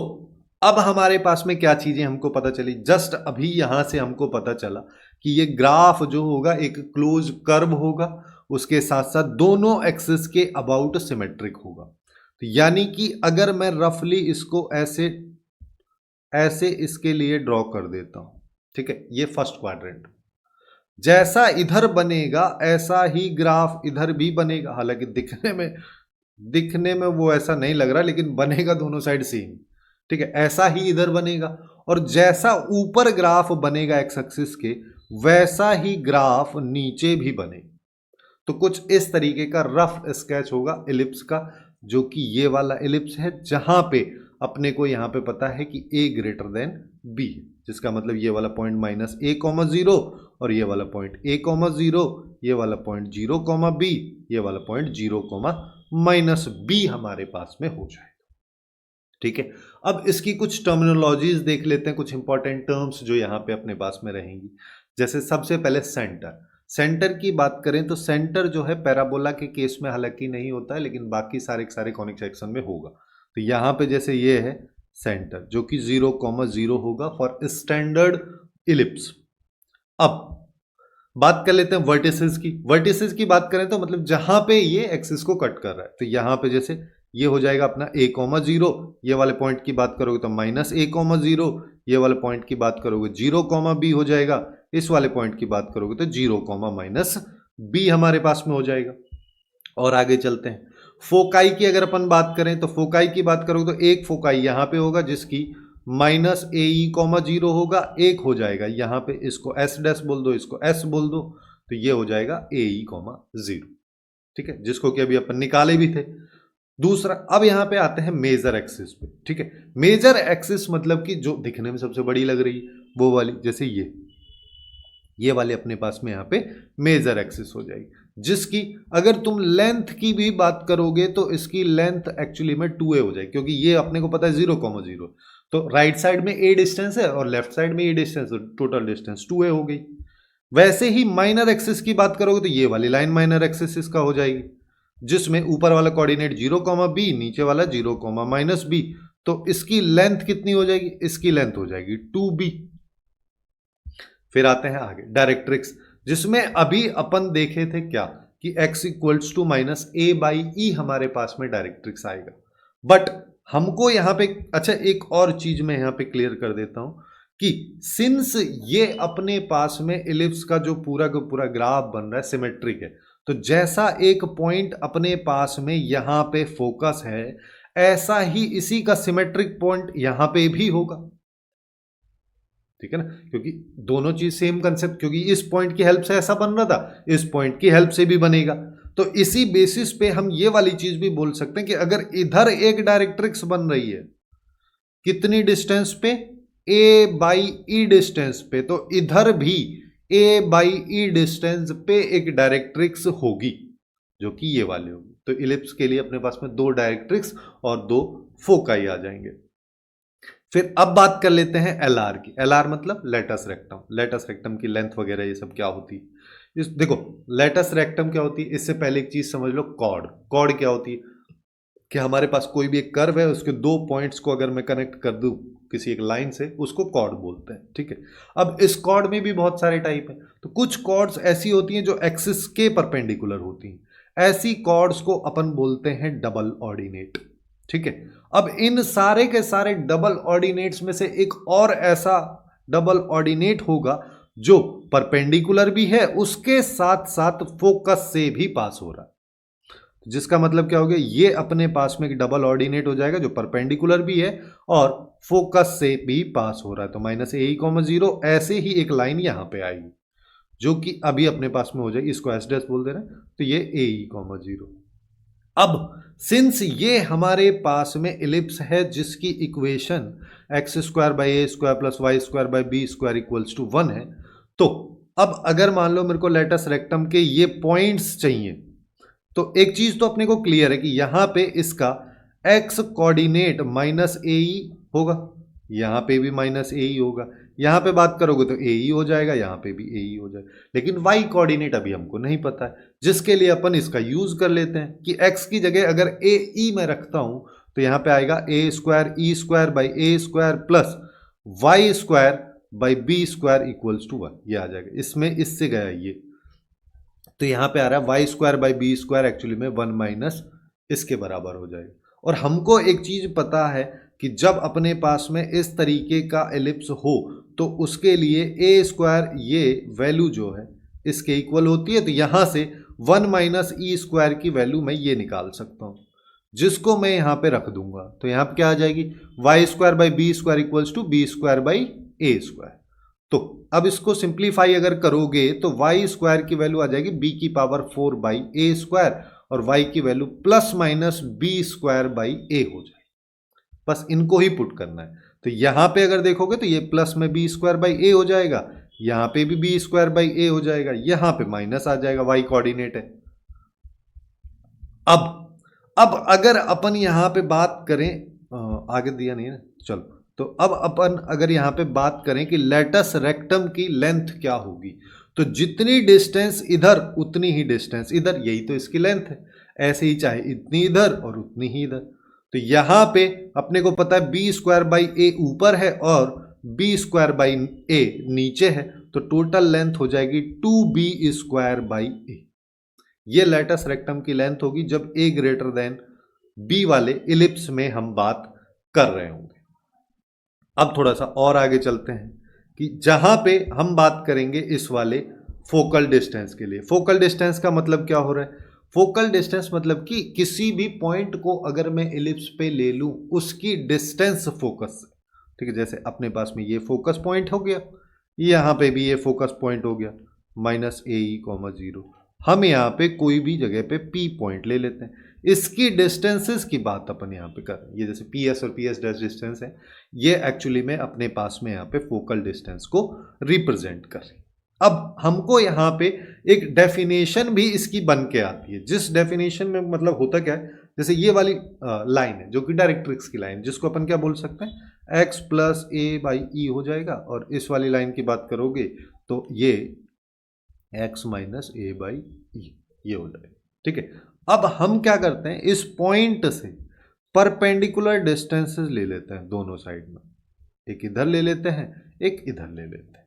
अब हमारे पास में क्या चीजें हमको पता चली, जस्ट अभी यहां से हमको पता चला कि ये ग्राफ जो होगा एक क्लोज कर्व होगा, उसके साथ साथ दोनों एक्सिस के अबाउट सिमेट्रिक होगा। तो यानी कि अगर मैं रफली इसको ऐसे इसके लिए ड्रॉ कर देता हूं, ठीक है, ये फर्स्ट क्वाड्रेंट, जैसा इधर बनेगा ऐसा ही ग्राफ इधर भी बनेगा, हालांकि दिखने में वो ऐसा नहीं लग रहा, लेकिन बनेगा दोनों साइड सेम। ठीक है, ऐसा ही इधर बनेगा, और जैसा ऊपर ग्राफ बनेगा एक्स एक्सिस के वैसा ही ग्राफ नीचे भी बनेगा। तो कुछ इस तरीके का रफ स्केच होगा इलिप्स का, जो कि ये वाला इलिप्स है, जहां पे अपने को यहां पे पता है कि a ग्रेटर देन b है। जिसका मतलब ये वाला पॉइंट माइनस ए कॉमा जीरो, और ये वाला पॉइंट ए कॉमा जीरो, ये वाला पॉइंट जीरो कॉमा बी, ये वाला point zero comma minus b हमारे पास में हो जाएगा। ठीक है, अब इसकी कुछ टर्मिनोलॉजीज देख लेते हैं, कुछ इंपॉर्टेंट टर्म्स जो यहाँ पे अपने पास में रहेंगी। जैसे सबसे पहले सेंटर, सेंटर की बात करें तो सेंटर जो है पैराबोला के केस में हालांकि नहीं होता है, लेकिन बाकी सारे कॉनिक सेक्शन में होगा। तो यहाँ पे जैसे ये है सेंटर जो कि 0,0 होगा फॉर स्टैंडर्ड इलिप्स। अब बात कर लेते हैं वर्टिसेस की। वर्टिसेस की बात करें तो मतलब जहां पे ये एक्सिस को कट कर रहा है, तो यहां पे जैसे ये हो जाएगा अपना a,0, ये वाले पॉइंट की बात करोगे तो माइनस a,0, ये वाले पॉइंट की बात करोगे 0,b हो जाएगा, इस वाले पॉइंट की बात करोगे तो 0, माइनस b हमारे पास में हो जाएगा। और आगे चलते हैं, फोकाई की अगर अपन बात करें तो फोकाई की बात करोगे तो एक फोकाई यहां पे होगा जिसकी माइनस AE,0 होगा, एक हो जाएगा यहां पे, इसको S डैश बोल दो, इसको S बोल दो, तो ये हो जाएगा AE,0। ठीक है, जिसको कि अभी अपन निकाले भी थे। दूसरा, अब यहां पे आते हैं मेजर एक्सिस पे। ठीक है, मेजर एक्सिस मतलब कि जो दिखने में सबसे बड़ी लग रही है वो वाली, जैसे ये वाले अपने पास में यहां पे मेजर एक्सिस हो जाएगी, जिसकी अगर तुम लेंथ की भी बात करोगे तो इसकी लेंथ एक्चुअली में 2a हो जाएगी, क्योंकि ये अपने को पता है 0,0, तो राइट साइड में a डिस्टेंस है और लेफ्ट साइड में a distance, total distance 2a हो गई। वैसे ही माइनर एक्सिस की बात करोगे तो ये वाली लाइन माइनर एक्सिस इसका हो जाएगी, जिसमें ऊपर वाला कोऑर्डिनेट 0,b, नीचे वाला 0,-b, तो इसकी लेंथ कितनी हो जाएगी, इसकी लेंथ हो जाएगी 2b। फिर आते हैं आगे डायरेक्ट्रिक्स, जिसमें अभी अपन देखे थे क्या कि x equals to minus a by e हमारे पास में डायरेक्ट्रिक्स आएगा। बट हमको यहां पे, अच्छा एक और चीज मैं यहां पे क्लियर कर देता हूं कि सिंस ये अपने पास में इलिप्स का जो पूरा का पूरा ग्राफ बन रहा है सिमेट्रिक है, तो जैसा एक पॉइंट अपने पास में यहां पे फोकस है, ऐसा ही इसी का सिमेट्रिक पॉइंट यहां पे भी होगा। ठीक है ना, क्योंकि दोनों चीज सेम कंसेप्ट, क्योंकि इस पॉइंट की हेल्प से ऐसा बन रहा था, इस पॉइंट की हेल्प से भी बनेगा। तो इसी बेसिस पे हम ये वाली चीज भी बोल सकते हैं कि अगर इधर एक डायरेक्ट्रिक्स बन रही है कितनी डिस्टेंस पे, a बाई ई डिस्टेंस पे, तो इधर भी a बाई ई डिस्टेंस पे एक डायरेक्ट्रिक्स होगी जो कि ये वाली होगी। तो इलिप्स के लिए अपने पास में 2 डायरेक्ट्रिक्स और 2 फोकाई आ जाएंगे। फिर अब बात कर लेते हैं एलआर की। एलआर मतलब लेटस रेक्टम। लेटस रेक्टम की लेंथ वगैरह ये सब क्या होती है, इस देखो लेटस रेक्टम क्या होती है, इससे पहले एक चीज समझ लो, कॉर्ड। कॉर्ड क्या होती है कि हमारे पास कोई भी एक कर्व है, उसके 2 पॉइंट्स को अगर मैं कनेक्ट कर दूं किसी एक लाइन से, उसको कॉर्ड बोलते हैं। ठीक है, अब इस कॉर्ड में भी बहुत सारे टाइप हैं, तो कुछ कॉर्ड्स ऐसी होती हैं जो एक्सिस के परपेंडिकुलर होती हैं, ऐसी कॉर्ड्स को अपन बोलते हैं डबल ऑर्डिनेट। ठीक है, अब इन सारे के सारे डबल ऑर्डिनेट्स में से एक और ऐसा डबल ऑर्डिनेट होगा जो परपेंडिकुलर भी है, उसके साथ साथ फोकस से भी पास हो रहा है, जिसका मतलब क्या हो गया, ये अपने पास में एक डबल ऑर्डिनेट हो जाएगा जो परपेंडिकुलर भी है और फोकस से भी पास हो रहा है। तो माइनस AE,0 ऐसे ही एक लाइन यहां पे आएगी जो कि अभी अपने पास में हो जाएगी, इसको S डैश बोल दे रहे हैं, तो ये AE,0। अब सिंस ये हमारे पास में इलिप्स है जिसकी equation x² by a² plus y² by b² equals to 1 है, तो अब अगर मान लो मेरे को लेटस रेक्टम के ये पॉइंट्स चाहिए, तो एक चीज तो अपने को क्लियर है कि यहां पे इसका x कोऑर्डिनेट माइनस AE होगा, यहां पे भी माइनस AE होगा, यहां पे बात करोगे तो AE हो जाएगा, यहां पे भी AE हो जाएगा, लेकिन y कोऑर्डिनेट अभी हमको नहीं पता है, जिसके लिए अपन इसका यूज कर लेते हैं कि x की जगह अगर AE में रखता हूं तो यहां पे आएगा a² by a² plus y² by b² equals to 1, ये आ जाएगा, इसमें इससे गया ये, तो यहां पे आ रहा है y² बाई b² एक्चुअली में 1 माइनस इसके बराबर हो जाएगा। और हमको एक चीज पता है कि जब अपने पास में इस तरीके का एलिप्स हो तो उसके लिए a² ये वैल्यू जो है इसके इक्वल होती है, तो यहां से 1 माइनस e² की वैल्यू मैं ये निकाल सकता हूं, जिसको मैं यहां पे रख दूंगा, तो यहां पे क्या आ जाएगी, y² by b² equals to b² by a²। तो अब इसको सिंप्लीफाई अगर करोगे तो y² की वैल्यू आ जाएगी b⁴ बाई a² और y की value plus minus b² by a हो जाएगी। बस इनको ही पुट करना है। तो यहां पे अगर देखोगे तो ये प्लस में बी स्क्वायर बाई ए हो जाएगा, यहां पे भी बी स्क्वायर बाई ए हो जाएगा, यहां पे माइनस आ जाएगा, वाई कोऑर्डिनेट है। अब अगर अपन यहां पे बात करें, आगे दिया नहीं है, चलो तो अब अपन अगर यहां पे बात करें कि लेटस रेक्टम की लेंथ क्या होगी, तो जितनी डिस्टेंस इधर उतनी ही डिस्टेंस इधर, यही तो इसकी लेंथ है। ऐसे ही चाहे इतनी इधर और उतनी ही इधर। तो यहां पे अपने को पता है बी स्क्वायर बाई ए ऊपर है और बी स्क्वायर बाई ए नीचे है, तो टोटल लेंथ हो जाएगी 2b स्क्वायर बाई ए। ये लेटस रेक्टम की लेंथ होगी जब a ग्रेटर देन b वाले इलिप्स में हम बात कर रहे होंगे। अब थोड़ा सा और आगे चलते हैं कि जहां पे हम बात करेंगे इस वाले फोकल डिस्टेंस के लिए। फोकल डिस्टेंस का मतलब क्या हो रहा है? फोकल डिस्टेंस मतलब कि किसी भी पॉइंट को अगर मैं इलिप्स पे ले लूं उसकी डिस्टेंस फोकस से, ठीक है। जैसे अपने पास में ये फोकस पॉइंट हो गया, यहां पे भी ये फोकस पॉइंट हो गया -AE, 0। हम यहाँ पे कोई भी जगह पे P पॉइंट ले लेते हैं, इसकी डिस्टेंसेस की बात अपन यहाँ पे कर रहे हैं। ये जैसे PS और PS डैश डिस्टेंस है, ये एक्चुअली में अपने पास में यहाँ पे फोकल डिस्टेंस को रिप्रेजेंट कर रही है। अब हमको यहाँ पे एक डेफिनेशन भी इसकी बन के आती है, जिस डेफिनेशन में मतलब होता क्या है, जैसे ये वाली लाइन है जो कि डायरेक्ट्रिक्स की लाइन, जिसको अपन क्या बोल सकते हैं, x + a/e हो जाएगा। और इस वाली लाइन की बात करोगे तो ये x - a/e ये हो जाएगा, ठीक है। अब हम क्या करते हैं, इस पॉइंट से परपेंडिकुलर डिस्टेंसेस ले लेते हैं दोनों साइड में, एक इधर ले लेते हैं, एक इधर ले लेते हैं।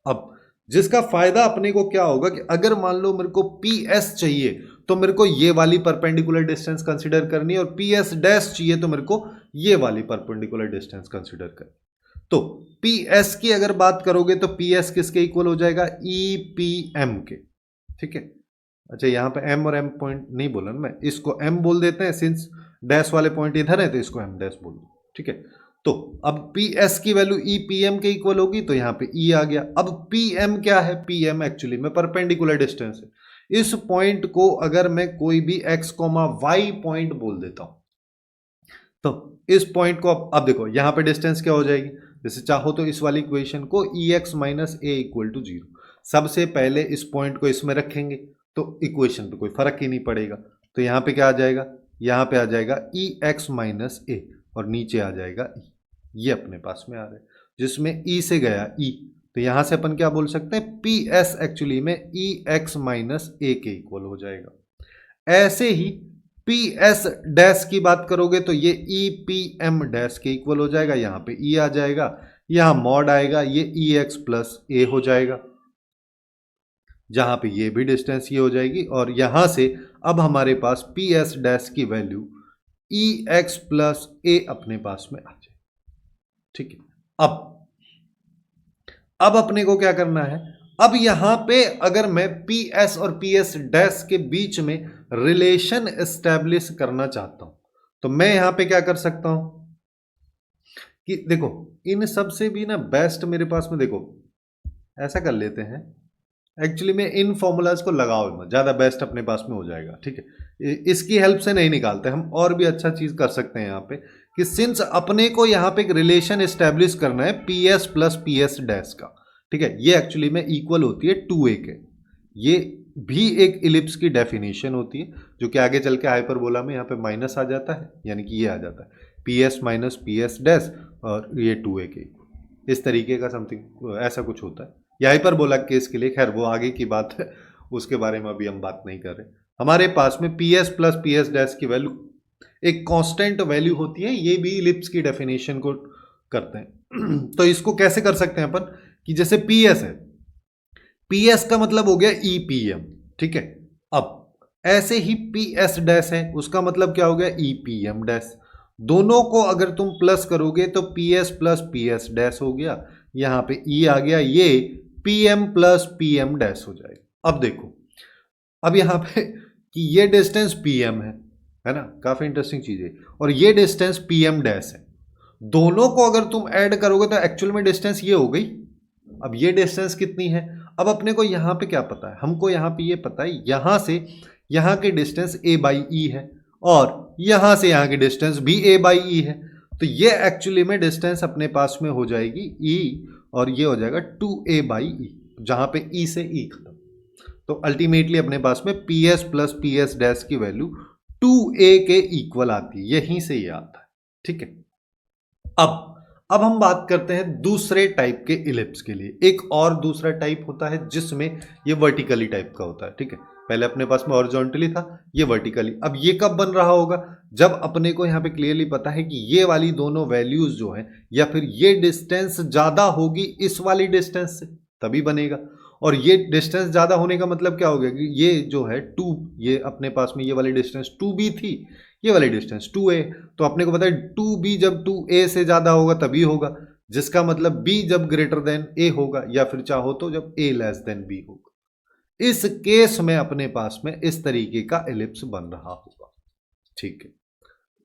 अब जिसका फायदा अपने को क्या होगा कि अगर मान लो मेरे को PS चाहिए तो मेरे को ये वाली परपेंडिकुलर डिस्टेंस कंसीडर करनी है, और PS डैश चाहिए तो मेरे को ये वाली परपेंडिकुलर डिस्टेंस कंसीडर करनी। तो PS की अगर बात करोगे तो PS किसके इक्वल हो जाएगा, EPM के, ठीक है। अच्छा यहाँ पे M और M पॉइंट नहीं बोला ना मैं, इसको M बोल देते हैं, सिंस डैश वाले पॉइंट इधर है तो इसको M डैश बोल दो, ठीक है। तो अब PS की वैल्यू EPM के इक्वल होगी, तो यहाँ पे E आ गया। अब PM क्या है, PM एक्चुअली में परपेंडिकुलर डिस्टेंस है। इस पॉइंट को अगर मैं कोई भी x, y पॉइंट बोल देता हूं, तो इस पॉइंट को अब देखो यहाँ पे डिस्टेंस क्या हो जाएगी, जैसे चाहो तो इस वाली इक्वेशन को EX - A = 0, सबसे पहले इस पॉइंट को इसमें रखेंगे तो इक्वेशन पे कोई फर्क ही नहीं पड़ेगा। तो यहाँ पे क्या आ जाएगा, यहाँ पे आ जाएगा EX - A और नीचे आ जाएगा E, ये अपने पास में आ रहा है, जिसमें E से गया E, तो यहाँ से अपन क्या बोल सकते हैं, PS एक्चुअली में EX - A के इक्वल हो जाएगा। ऐसे ही PS डैश की बात करोगे तो ये EPM डैश के इक्वल हो जाएगा, यहाँ पे E आ जाएगा, यहाँ मॉड आएगा, ये EX + A हो जाएगा, जहां पे ये भी डिस्टेंस ये हो जाएगी। और यहां से अब हमारे पास PS डैश की वैल्यू EX + A अपने पास में आ जाए, ठीक है। अब अपने को क्या करना है, अब यहां पे अगर मैं PS और PS डैश के बीच में रिलेशन एस्टेब्लिश करना चाहता हूं तो मैं यहां पे क्या कर सकता हूं कि देखो इन सब से भी ना बेस्ट मेरे पास में, देखो ऐसा कर लेते हैं, एक्चुअली में इन फॉर्मूलाज को लगाओ मत, ज़्यादा बेस्ट अपने पास में हो जाएगा, ठीक है। इसकी हेल्प से नहीं निकालते हम, और भी अच्छा चीज़ कर सकते हैं यहाँ पे कि सिंस अपने को यहाँ पे एक रिलेशन एस्टेब्लिश करना है PS + PS डैश का, ठीक है। ये एक्चुअली में इक्वल होती है 2a के, ये भी एक इलिप्स की डेफिनेशन होती है, जो कि आगे चल के हाइपरबोला में यहाँ पे माइनस आ जाता है, यानी कि ये आ जाता है PS - PS डैश और ये 2a के, इस तरीके का समथिंग ऐसा कुछ होता है। या हाइपरबोला केस के लिए खैर वो आगे की बात है, उसके बारे में अभी हम बात नहीं कर रहे। हमारे पास में PS + PS डैश की वैल्यू एक कांस्टेंट वैल्यू होती है, ये भी इलिप्स की डेफिनेशन को करते हैं। तो इसको कैसे कर सकते हैं अपन कि जैसे PS है, PS का मतलब हो गया EPM, ठीक है। अब ऐसे ही PS डैश है, उसका मतलब क्या हो गया, EPM डैश। दोनों को अगर तुम प्लस करोगे तो PS + PS डैश हो गया, यहाँ पे E आ गया, ये PM + PM डैश हो जाएगा। अब देखो अब यहाँ पे कि ये डिस्टेंस PM है ना, काफी इंटरेस्टिंग चीज है, और ये डिस्टेंस PM डैश है। दोनों को अगर तुम ऐड करोगे तो एक्चुअल में डिस्टेंस ये हो गई। अब ये डिस्टेंस कितनी है, अब अपने को यहाँ पे क्या पता है, हमको यहाँ पे ये पता है यहाँ से यहाँ की डिस्टेंस A/E है, और यहाँ से यहाँ की डिस्टेंस भी A/E है। तो ये एक्चुअली में डिस्टेंस अपने पास में हो जाएगी ई, और ये हो जाएगा 2a बाई ई, जहां पे ई से ई खत्म। तो अल्टीमेटली अपने पास में P S plus P S dash की वैल्यू 2a के इक्वल आती है, यहीं से ये आता है। ठीक है, अब हम बात करते हैं दूसरे टाइप के इलिप्स के लिए। एक और दूसरा टाइप होता है जिसमें ये वर्टिकली टाइप का होता है। ठीक है, पहले अपने पास में हॉरिजॉन्टली था, ये वर्टिकली। अब ये कब बन रहा होगा, जब अपने को यहां पे क्लियरली पता है कि ये वाली दोनों वैल्यूज जो है, या फिर ये डिस्टेंस ज्यादा होगी इस वाली डिस्टेंस से, तभी बनेगा। और ये डिस्टेंस ज्यादा होने का मतलब क्या हो गया कि ये जो है 2, ये अपने पास में ये वाली डिस्टेंस 2b थी, ये वाली डिस्टेंस 2a। तो अपने को पता है 2b जब 2a से ज्यादा होगा तभी होगा, जिसका मतलब b जब ग्रेटर देन a होगा, या फिर चाहो तो जब a लेस देन b होगा। इस केस में अपने पास में इस तरीके का एलिप्स बन रहा होगा। ठीक है,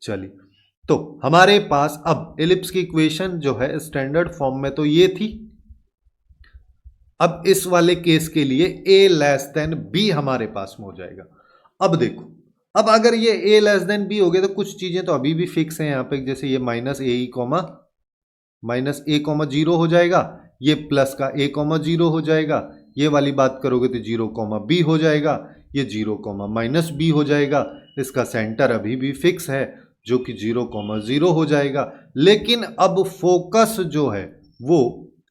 चलिए, तो हमारे पास अब एलिप्स की इक्वेशन जो है स्टैंडर्ड फॉर्म में तो ये थी। अब इस वाले केस के लिए a लेस देन b हमारे पास में हो जाएगा। अब देखो, अब अगर ये a लेस देन b हो गया तो कुछ चीजें तो अभी भी फिक्स हैं यहां पे, जैसे ये माइनस a कॉमा 0 हो जाएगा, ये प्लस का a कॉमा 0 हो जाएगा, ये वाली बात करोगे तो 0 कॉमा b हो जाएगा, ये 0 कॉमा माइनस b हो जाएगा। इसका सेंटर अभी भी फिक्स है जो कि 0 कॉमा 0 हो जाएगा। लेकिन अब फोकस जो है वो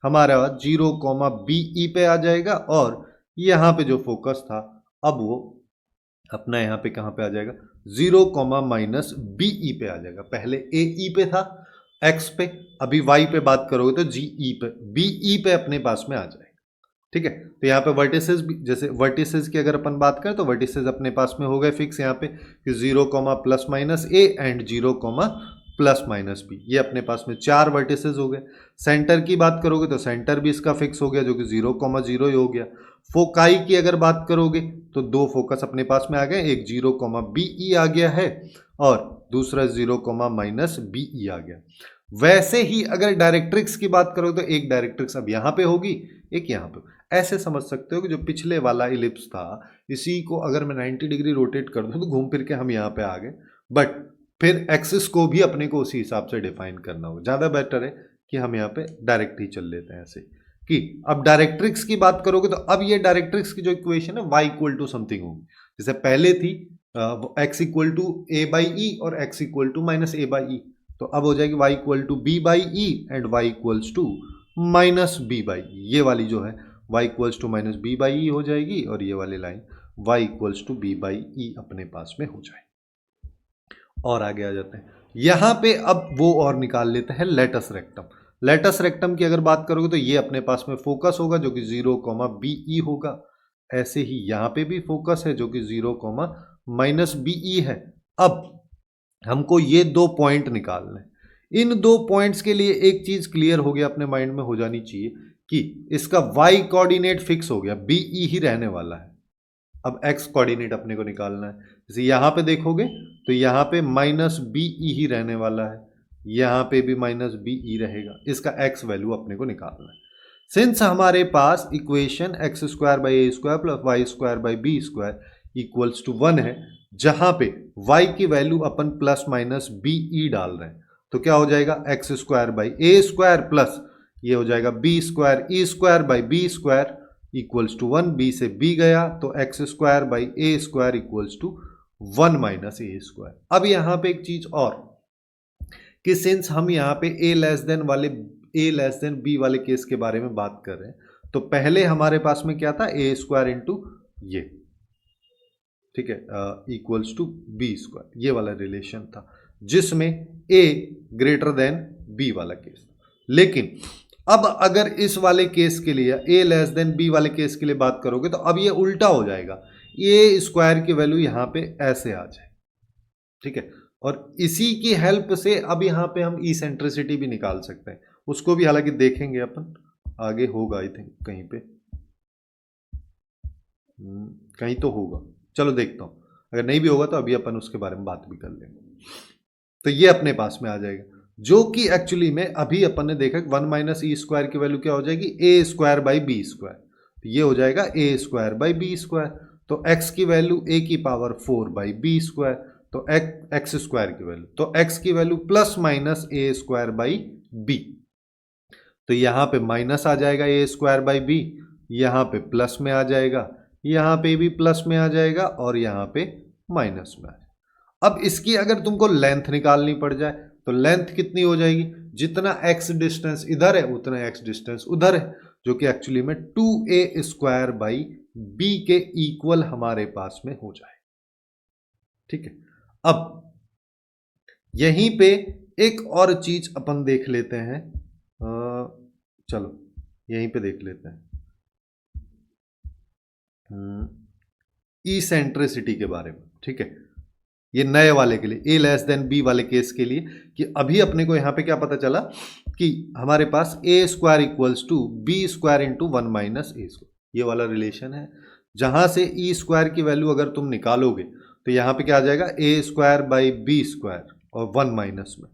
हमारा 0 कॉमा बीई पे आ जाएगा, और यहां पे जो फोकस था अब वो अपना यहां पे कहां पे आ जाएगा, 0 कॉमा माइनस बीई पे आ जाएगा। पहले ए पे था एक्स पे, अभी वाई पे बात करोगे तो जीई पे, बीई पे अपने पास में आ जाएगा। ठीक है, तो यहाँ पे वर्टिसेस, जैसे वर्टिसेस की अगर अपन बात करें तो वर्टिसेस अपने पास में हो गए फिक्स यहाँ पे कि 0 comma plus minus a and 0 comma plus minus b, ये अपने पास में 4 वर्टिसेस हो गए। सेंटर की बात करोगे तो सेंटर भी इसका फिक्स हो गया जो कि 0 कॉमा 0 ही हो गया। फोकाई की अगर बात करोगे तो 2 फोकस अपने पास में आ गए, एक 0 कॉमा बीई आ गया है और दूसरा 0 कॉमा माइनस बीई आ गया। वैसे ही अगर डायरेक्ट्रिक्स की बात करोगे तो एक डायरेक्ट्रिक्स अब यहाँ पे होगी, एक यहाँ पे। ऐसे समझ सकते हो कि जो पिछले वाला इलिप्स था, इसी को अगर मैं 90 डिग्री रोटेट कर दूं तो घूम फिर के हम यहाँ पे आ गए, बट फिर एक्सिस को भी अपने को उसी हिसाब से डिफाइन करना होगा। ज़्यादा बेटर है कि हम यहाँ पे डायरेक्ट ही चल लेते हैं ऐसे कि अब डायरेक्ट्रिक्स की बात करोगे तो अब ये डायरेक्ट्रिक्स की जो इक्वेशन है y इक्वल टू समथिंग होगी। जैसे पहले थी x equal to a by e और x equal to minus a by e, तो अब हो जाएगी y equal to b by e and y equals to minus b by e. ये वाली जो है y equals to minus b by e हो जाएगी, और ये वाली line y equals to b by e अपने पास में हो जाएगी। और आगे आ जाते हैं, यहां पे अब वो और निकाल लेते हैं लेटस रेक्टम। लेटस रेक्टम की अगर बात करोगे तो ये अपने पास में फोकस होगा जो कि 0 कॉमा बीई होगा। ऐसे ही यहां पे भी फोकस है जो कि 0 कॉमा माइनस बीई है। अब हमको ये 2 पॉइंट निकालने हैं। इन 2 पॉइंट्स के लिए एक चीज क्लियर हो गया, अपने माइंड में हो जानी चाहिए कि इसका y कोऑर्डिनेट फिक्स हो गया, बीई ही रहने वाला है। अब x कोऑर्डिनेट अपने को निकालना है। जैसे यहां पे देखोगे तो यहां पे माइनस बीई ही रहने वाला है, यहां पे भी माइनस बीई रहेगा। इसका x वैल्यू अपने को निकालना है। सिंस हमारे पास equation x square by a square plus y square by b square equals to 1 है, जहां पे y की वैल्यू अपन प्लस माइनस बीई डाल रहे हैं, तो क्या हो जाएगा x square by a square plus ये हो जाएगा b square e square by b square equals to 1। B से बी गया तो x square by a square equals to 1 minus a square. अब यहां पे एक चीज और कि सिंस हम यहां पे ए लेस देन बी वाले केस के बारे में बात कर रहे हैं, तो पहले हमारे पास में क्या था, ए स्क्वायर इंटू ये, ठीक है, इक्वल्स टू बी स्क्वायर, ये वाला रिलेशन था जिसमें ए ग्रेटर देन बी वाला केस। लेकिन अब अगर इस वाले केस के लिए ए लेस देन बी वाले केस के लिए बात करोगे तो अब ये उल्टा हो जाएगा, ए स्क्वायर की वैल्यू यहां पे ऐसे आ जाए। ठीक है, और इसी की हेल्प से अब यहां पे हम इसेंट्रिसिटी भी निकाल सकते हैं, उसको भी हालांकि देखेंगे अपन आगे, होगा आई थिंक कहीं पे, कहीं तो होगा, चलो देखता हूं, अगर नहीं भी होगा तो अभी अपन उसके बारे में बात भी कर लेंगे। तो ये अपने पास में आ जाएगा, जो कि एक्चुअली में अभी अपन ने देखा 1 माइनस ई स्क्वायर की वैल्यू क्या हो जाएगी, a square by b square, तो ये हो जाएगा a square by b square. तो x की वैल्यू a की पावर 4 बाई बी स्क्वायर, तो एक्स स्क्वायर की वैल्यू, तो एक्स की value plus minus a square by b, तो यहां पे माइनस आ जाएगा ए स्क्वायर बाई बी, यहां पे प्लस में आ जाएगा, यहां पे भी प्लस में आ जाएगा और यहां पे माइनस में आ जाएगा। अब इसकी अगर तुमको लेंथ निकालनी पड़ जाए तो लेंथ कितनी हो जाएगी, जितना एक्स डिस्टेंस इधर है उतना एक्स डिस्टेंस उधर है, जो कि एक्चुअली में 2a स्क्वायर बाई बी के इक्वल हमारे पास में हो जाए। ठीक है, अब यहीं पे एक और चीज अपन देख लेते हैं, चलो यहीं पे देख लेते हैं इसेंट्रिसिटी के बारे में। ठीक है, ये नए वाले के लिए, ए लेस देन बी वाले केस के लिए, कि अभी अपने को यहां पे क्या पता चला कि हमारे पास a square equals to b square into 1 minus a square, ये वाला रिलेशन है, जहां से ई स्क्वायर की वैल्यू अगर तुम निकालोगे तो यहां पे क्या आ जाएगा, a square by b square और 1 माइनस में।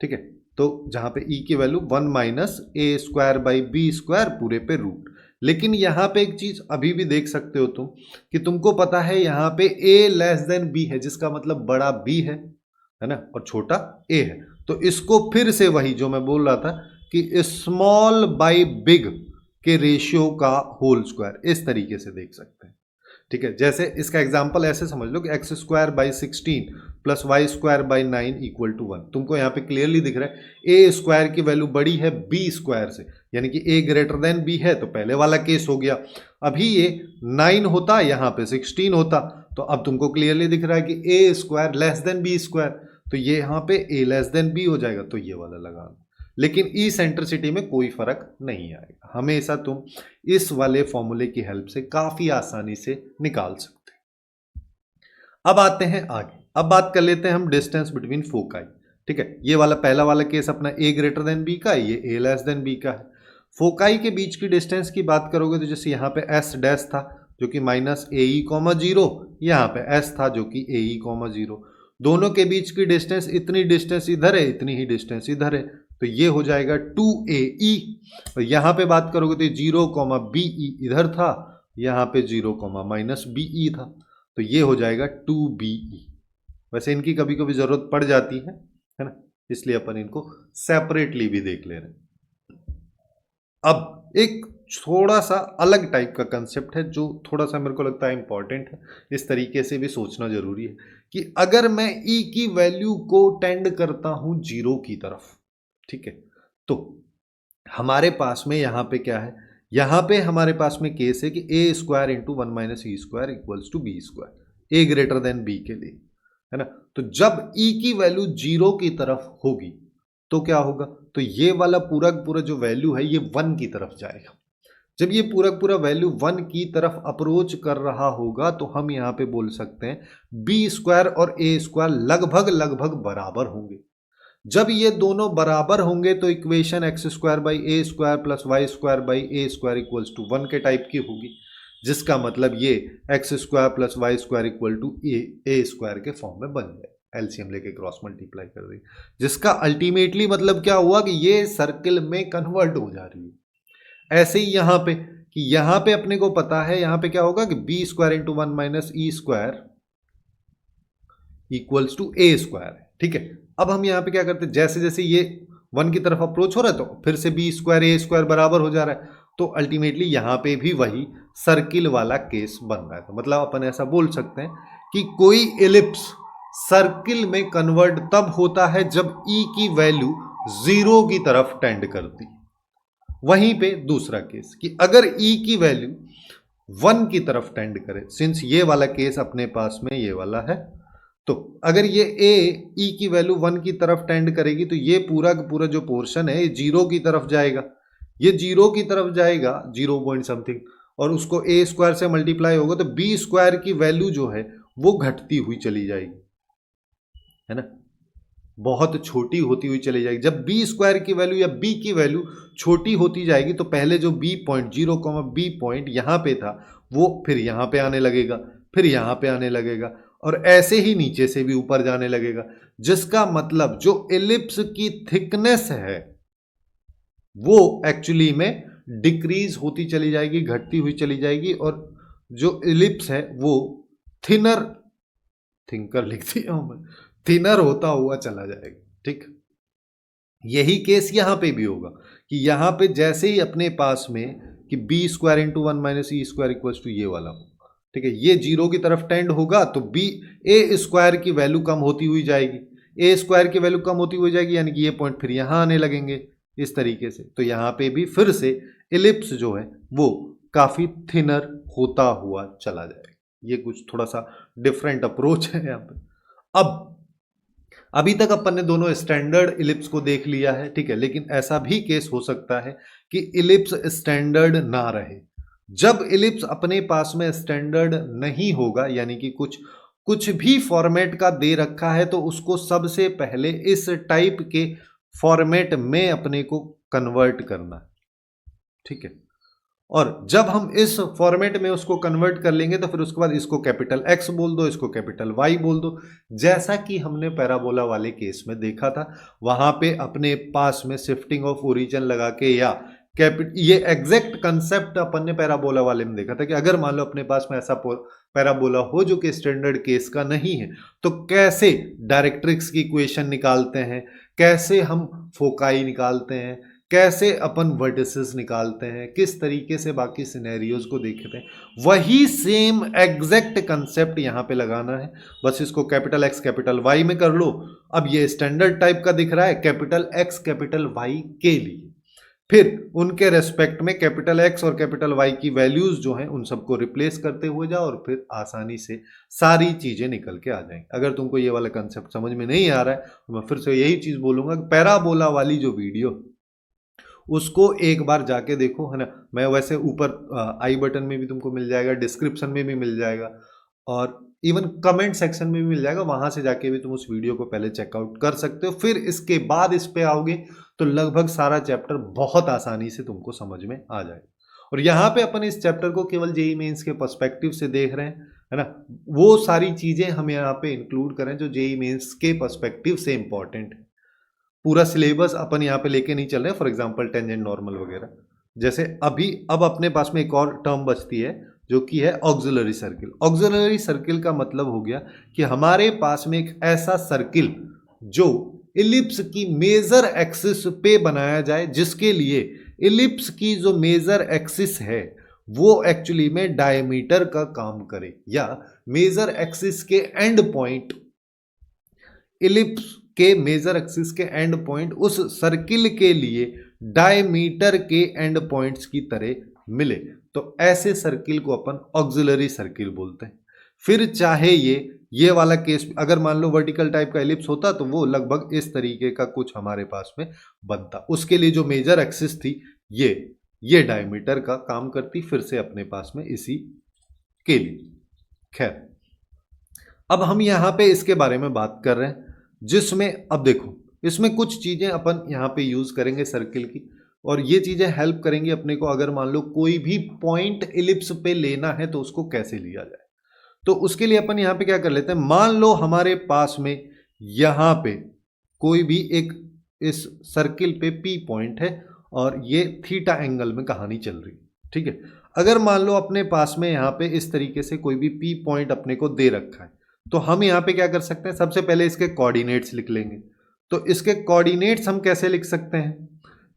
ठीक है, तो जहां पे ई की value 1 minus a square by b square पूरे पे रूट। लेकिन यहां पे एक चीज अभी भी देख सकते हो तुम कि तुमको पता है यहां पे a लेस देन b है, जिसका मतलब बड़ा b है ना, और छोटा a है। तो इसको फिर से वही जो मैं बोल रहा था कि स्मॉल बाई बिग के रेशियो का होल स्क्वायर, इस तरीके से देख सकते हैं। ठीक है, जैसे इसका एग्जांपल ऐसे समझ लो कि x square by 16 plus y square by 9 equal to 1। तुमको यहाँ पे क्लियरली दिख रहा है ए स्क्वायर की वैल्यू बड़ी है बी स्क्वायर से, यानी कि ए ग्रेटर देन बी है, तो पहले वाला केस हो गया। अभी ये 9 होता, यहाँ पे 16 होता, तो अब तुमको क्लियरली दिख रहा है कि a square less than b square, तो ये यहाँ पे ए लेस देन बी हो जाएगा, तो ये वाला लगा। लेकिन ई सेंट्रिसिटी में कोई फर्क नहीं आएगा, हमेशा तुम इस वाले फॉर्मूले की हेल्प से काफी आसानी से निकाल सकते हैं। अब आते हैं आगे, अब बात कर लेते हैं हम डिस्टेंस बिटवीन फोकाई। ठीक है, ये वाला पहला वाला केस अपना ए ग्रेटर देन बी का, ये ए लेस देन बी का है। फोकाई के बीच की डिस्टेंस की बात करोगे तो जैसे यहाँ पे एस डैश था जो कि माइनस ए ई कॉमा 0, यहाँ पे एस था जो कि ए ई कॉमा 0, दोनों के बीच की डिस्टेंस, इतनी डिस्टेंस इधर है इतनी ही डिस्टेंस इधर है, तो ये हो जाएगा 2AE। और यहाँ पे बात करोगे तो 0 कॉमा BE इधर था, यहाँ पे 0 कॉमा माइनस BE था, तो ये हो जाएगा 2BE। वैसे इनकी कभी कभी जरूरत पड़ जाती है ना, इसलिए अपन इनको सेपरेटली भी देख ले रहे हैं। अब एक थोड़ा सा अलग टाइप का कंसेप्ट है जो थोड़ा सा मेरे को लगता है इंपॉर्टेंट है, इस तरीके से भी सोचना जरूरी है कि अगर मैं E की वैल्यू को टेंड करता हूं 0 की तरफ, ठीक है, तो हमारे पास में यहां पे क्या है, यहां पे हमारे पास में केस है कि a square into 1 minus e square equals to b square, a greater than b के लिए, है ना। तो जब E की वैल्यू 0 की तरफ होगी तो क्या होगा, तो ये वाला पूरा जो वैल्यू है ये 1 की तरफ जाएगा। जब ये पूरा वैल्यू 1 की तरफ अप्रोच कर रहा होगा तो हम यहां पे बोल सकते हैं बी स्क्वायर और ए स्क्वायर लगभग बराबर होंगे। जब ये दोनों बराबर होंगे तो equation x square by a square plus y square by a square equals to 1 के टाइप की होगी, जिसका मतलब ये x square plus y square equal to a square के फॉर्म में बन जाए, एलसीएम लेके क्रॉस मल्टीप्लाई कर दी, जिसका अल्टीमेटली मतलब क्या हुआ कि ये सर्किल में कन्वर्ट हो जा रही है। ऐसे ही यहां पे कि यहां पे अपने को पता है यहां पे क्या होगा कि b square into 1 minus e square equals to a square, ठीक है। अब हम यहां पे क्या करते हैं, जैसे जैसे ये 1 की तरफ अप्रोच हो रहा है तो फिर से बी स्क्वायर ए स्क्वायर बराबर हो जा रहा है, तो अल्टीमेटली यहां पे भी वही सर्किल वाला केस बन रहा है। तो मतलब अपन ऐसा बोल सकते हैं कि कोई एलिप्स सर्किल में कन्वर्ट तब होता है जब ई की वैल्यू 0 की तरफ टेंड करती। वहीं पे दूसरा केस कि अगर ई की वैल्यू 1 की तरफ टेंड करे, सिंस ये वाला केस अपने पास में ये वाला है, तो अगर ये ई की वैल्यू 1 की तरफ टेंड करेगी तो ये पूरा जो पोर्शन है ये 0 की तरफ जाएगा, ये 0 की तरफ जाएगा 0 पॉइंट समथिंग, और उसको ए स्क्वायर से मल्टीप्लाई होगा तो बी स्क्वायर की वैल्यू जो है वो घटती हुई चली जाएगी, है ना, बहुत छोटी होती हुई चली जाएगी। जब बी स्क्वायर की वैल्यू या बी की वैल्यू छोटी होती जाएगी तो पहले जो बी पॉइंट 0 बी पॉइंट यहां पे था वो फिर यहां पे आने लगेगा, फिर यहां पे आने लगेगा, और ऐसे ही नीचे से भी ऊपर जाने लगेगा, जिसका मतलब जो एलिप्स की थिकनेस है वो एक्चुअली में डिक्रीज होती चली जाएगी, घटती हुई चली जाएगी, और जो एलिप्स है वो थिनर थिंकर लिख दिया हूं मैं, थिनर होता हुआ चला जाएगा। ठीक, यही केस यहां पे भी होगा कि यहां पे जैसे ही अपने पास में कि b square into one minus e square equals to ये वाला, ठीक है, ये जीरो की तरफ टेंड होगा तो बी ए स्क्वायर की वैल्यू कम होती हुई जाएगी, ए स्क्वायर की वैल्यू कम होती हुई जाएगी, यानी कि ये पॉइंट फिर यहां आने लगेंगे इस तरीके से। तो यहां पे भी फिर से इलिप्स जो है वो काफी थिनर होता हुआ चला जाएगा। ये कुछ थोड़ा सा डिफरेंट अप्रोच है यहाँ पे। अब अभी तक अपन ने दोनों स्टैंडर्ड इलिप्स को देख लिया है, ठीक है, लेकिन ऐसा भी केस हो सकता है कि इलिप्स स्टैंडर्ड ना रहे। जब इलिप्स अपने पास में स्टैंडर्ड नहीं होगा, यानी कि कुछ भी फॉर्मेट का दे रखा है, तो उसको सबसे पहले इस टाइप के फॉर्मेट में अपने को कन्वर्ट करना है, ठीक है। और जब हम इस फॉर्मेट में उसको कन्वर्ट कर लेंगे तो फिर उसके बाद इसको कैपिटल एक्स बोल दो, इसको कैपिटल वाई बोल दो, जैसा कि हमने पैराबोला वाले केस में देखा था। वहां पे अपने पास में शिफ्टिंग ऑफ ओरिजिन लगा के या ये एग्जैक्ट कंसेप्ट अपन ने पैराबोला वाले में देखा था कि अगर मान लो अपने पास में ऐसा पैराबोला हो जो कि स्टैंडर्ड केस का नहीं है, तो कैसे डायरेक्ट्रिक्स की इक्वेशन निकालते हैं, कैसे हम फोकाई निकालते हैं, कैसे अपन वर्टिसेस निकालते हैं, किस तरीके से बाकी सिनेरियोज को देखते हैं, वही सेम एग्जैक्ट कंसेप्ट यहां पे लगाना है। बस इसको कैपिटल एक्स कैपिटल वाई में कर लो। अब ये स्टैंडर्ड टाइप का दिख रहा है कैपिटल एक्स कैपिटल वाई के लिए, फिर उनके रेस्पेक्ट में कैपिटल एक्स और कैपिटल वाई की वैल्यूज जो हैं उन सबको रिप्लेस करते हुए जाओ और फिर आसानी से सारी चीजें निकल के आ जाएंगी। अगर तुमको ये वाला कंसेप्ट समझ में नहीं आ रहा है तो मैं फिर से यही चीज बोलूंगा कि पैराबोला वाली जो वीडियो उसको एक बार जाके देखो, है ना। मैं वैसे ऊपर आई बटन में भी तुमको मिल जाएगा, डिस्क्रिप्शन में भी मिल जाएगा और इवन कमेंट सेक्शन में भी मिल जाएगा, वहां से जाके भी तुम उस वीडियो को पहले चेकआउट कर सकते हो। फिर इसके बाद इस पे आओगे तो लगभग सारा चैप्टर बहुत आसानी से तुमको समझ में आ जाएगा। और यहाँ पे अपन इस चैप्टर को केवल जेईई मेंस के पर्सपेक्टिव से देख रहे हैं, है ना। वो सारी चीजें हम यहाँ पे इंक्लूड करें जो जेईई मेंस के पर्सपेक्टिव से इंपॉर्टेंट है। पूरा सिलेबस अपन यहाँ पे लेके नहीं चल रहे। फॉर एग्जांपल टेंजेंट नॉर्मल वगैरह, जैसे अब अपने पास में एक और टर्म बचती है जो कि है ऑक्सिलरी सर्किल। ऑक्सिलरी सर्किल का मतलब हो गया कि हमारे पास में एक ऐसा सर्किल जो इलिप्स की मेजर एक्सिस पे बनाया जाए, जिसके लिए इलिप्स की जो मेजर एक्सिस है वो एक्चुअली में डायमीटर का काम करे, या मेजर एक्सिस के एंड पॉइंट, इलिप्स के मेजर एक्सिस के एंड पॉइंट उस सर्किल के लिए डायमीटर के एंड पॉइंट्स की तरह मिले, तो ऐसे सर्किल को अपन ऑक्सिलरी सर्किल बोलते हैं। फिर चाहे ये वाला केस अगर मान लो वर्टिकल टाइप का एलिप्स होता तो वो लगभग इस तरीके का कुछ हमारे पास में बनता। उसके लिए जो मेजर एक्सिस थी ये डायमीटर का काम करती, फिर से अपने पास में इसी के लिए। खैर, अब हम यहां पे इसके बारे में बात कर रहे हैं, जिसमें अब देखो इसमें कुछ चीजें अपन यहां पे यूज करेंगे सर्किल की, और ये चीजें हेल्प करेंगी अपने को अगर मान लो कोई भी पॉइंट इलिप्स पे लेना है तो उसको कैसे लिया जाए। तो उसके लिए अपन यहां पे क्या कर लेते हैं, मान लो हमारे पास में यहां पे कोई भी एक इस सर्किल पे पी पॉइंट है और ये थीटा एंगल में कहानी चल रही है, ठीक है। अगर मान लो अपने पास में यहाँ पे इस तरीके से कोई भी पी पॉइंट अपने को दे रखा है, तो हम यहाँ पे क्या कर सकते हैं, सबसे पहले इसके कोऑर्डिनेट्स लिख लेंगे। तो इसके कोऑर्डिनेट्स हम कैसे लिख सकते हैं,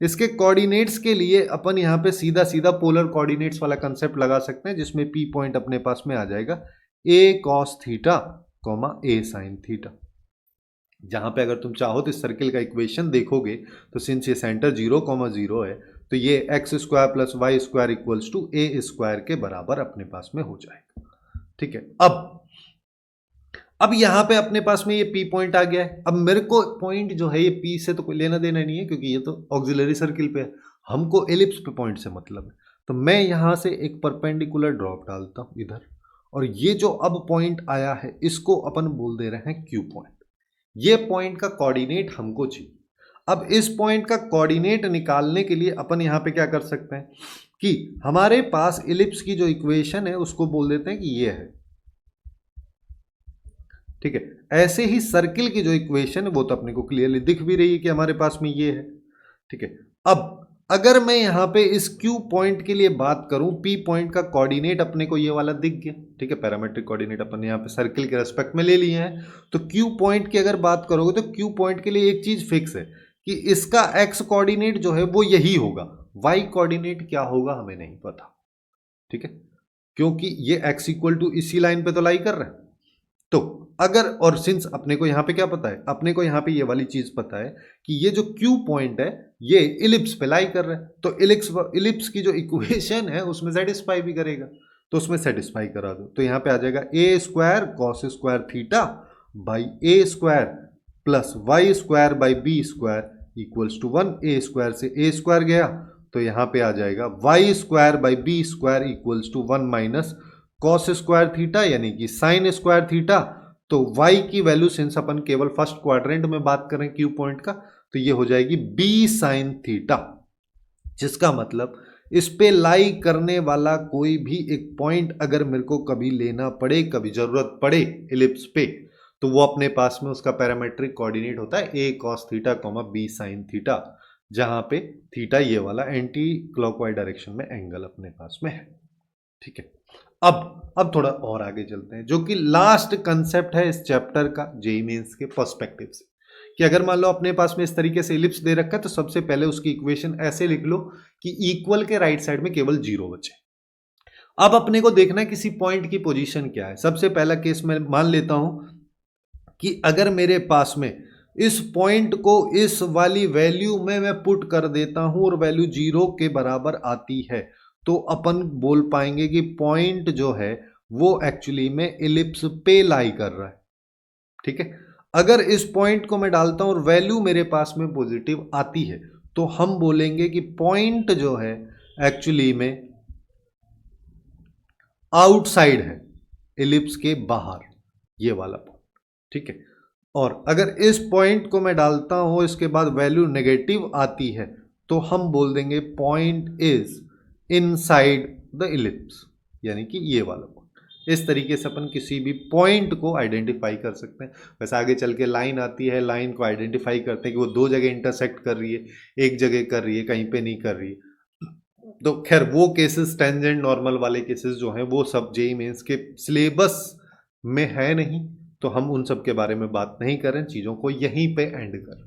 इसके कोऑर्डिनेट्स के लिए अपन यहाँ पे सीधा सीधा पोलर कोऑर्डिनेट्स वाला कंसेप्ट लगा सकते हैं, जिसमें पी पॉइंट अपने पास में आ जाएगा ए कॉस थीटा कॉमा ए साइन थीटा। जहां पे अगर तुम चाहो तो इस सर्किल का इक्वेशन देखोगे तो सिंस ये सेंटर 0,0 है तो ये x square plus y square equals to a square के बराबर अपने पास में हो जाएगा, ठीक है। अब यहां पे अपने पास में ये पी पॉइंट आ गया है। अब मेरे को पॉइंट जो है ये पी से तो कोई लेना देना नहीं है, क्योंकि ये तो ऑक्सिलरी सर्किल पे है, हमको एलिप्स पे पॉइंट से मतलब है। तो मैं यहां से एक परपेंडिकुलर ड्रॉप डालता हूं इधर, और ये जो अब पॉइंट आया है इसको अपन बोल दे रहे हैं क्यू पॉइंट। ये पॉइंट का कोऑर्डिनेट हमको चाहिए। अब इस पॉइंट का कोऑर्डिनेट निकालने के लिए अपन यहां पे क्या कर सकते हैं कि हमारे पास इलिप्स की जो इक्वेशन है उसको बोल देते हैं कि ये है, ठीक है। ऐसे ही सर्किल की जो इक्वेशन है वो तो अपने को क्लियरली दिख भी रही है कि हमारे पास में ये है, ठीक है। अब अगर मैं यहाँ पे इस Q पॉइंट के लिए बात करूं, P पॉइंट का कोऑर्डिनेट अपने को ये वाला दिख गया, ठीक है, पैरामेट्रिक कोऑर्डिनेट अपन ने यहाँ पे सर्किल के रेस्पेक्ट में ले लिए हैं। तो Q पॉइंट की अगर बात करोगे तो Q पॉइंट के लिए एक चीज फिक्स है कि इसका X कोऑर्डिनेट जो है वो यही होगा, Y कोऑर्डिनेट क्या होगा हमें नहीं पता, ठीक है, क्योंकि ये X इक्वल टू इसी लाइन पे तो लाई कर रहा है। तो अगर, और सिंस अपने को यहां पे क्या पता है, अपने को यहां पे ये वाली चीज पता है कि ये जो Q पॉइंट है ये इलिप्स पे लाई कर रहा है, तो इलिप्स की जो इक्वेशन है उसमें सेटिस्फाई भी करेगा, तो उसमें सेटिस्फाई करा दो। तो यहां पे आ जाएगा a square cos square theta by a square plus y square by b square equals to 1। A square से ए स्क्वायर गया तो यहां पे आ जाएगा y square by b square equals to 1 minus cos square theta यानी कि sine square theta. तो y की वैल्यू सिंस अपन केवल फर्स्ट क्वाड्रेंट में बात करें Q पॉइंट का, तो ये हो जाएगी b साइन थीटा, जिसका मतलब इस पे लाई करने वाला कोई भी एक पॉइंट अगर मेरे को कभी लेना पड़े, कभी जरूरत पड़े इलिप्स पे, तो वो अपने पास में उसका पैरामेट्रिक कोऑर्डिनेट होता है a cos theta b sine theta, जहां पे थीटा ये वाला एंटी क्लॉकवाइज डायरेक्शन में एंगल अपने पास में है, ठीक है। अब थोड़ा और आगे चलते हैं, जो कि लास्ट कंसेप्ट है इस चैप्टर का जेईई मेंस के पर्सपेक्टिव से, कि अगर मान लो अपने पास में इस तरीके से इलिप्स दे रखा है तो सबसे पहले उसकी इक्वेशन ऐसे लिख लो कि इक्वल के राइट साइड में केवल 0 बचे। अब अपने को देखना है किसी पॉइंट की पोजीशन क्या है। सबसे पहला केस मैं मान लेता हूं कि अगर मेरे पास में इस पॉइंट को इस वाली वैल्यू में मैं पुट कर देता हूं और वैल्यू 0 के बराबर आती है, तो अपन बोल पाएंगे कि पॉइंट जो है वो एक्चुअली में इलिप्स पे लाई कर रहा है, ठीक है। अगर इस पॉइंट को मैं डालता हूं और वैल्यू मेरे पास में पॉजिटिव आती है, तो हम बोलेंगे कि पॉइंट जो है एक्चुअली में आउटसाइड है, इलिप्स के बाहर, ये वाला पॉइंट, ठीक है। और अगर इस पॉइंट को मैं डालता हूं इसके बाद वैल्यू नेगेटिव आती है, तो हम बोल देंगे point is inside the ellipse, यानी कि ये वाला पॉइंट। इस तरीके से अपन किसी भी पॉइंट को आइडेंटिफाई कर सकते हैं। वैसे आगे चल के लाइन आती है, लाइन को आइडेंटिफाई करते हैं कि वो 2 जगह इंटरसेक्ट कर रही है, एक जगह कर रही है, कहीं पे नहीं कर रही है। तो खैर वो केसेस टेंजेंट नॉर्मल वाले केसेस जो हैं वो सब जेईई मेंस के सिलेबस में है नहीं, तो हम उन सब के बारे में बात नहीं करें, चीज़ों को यहीं पे एंड करें।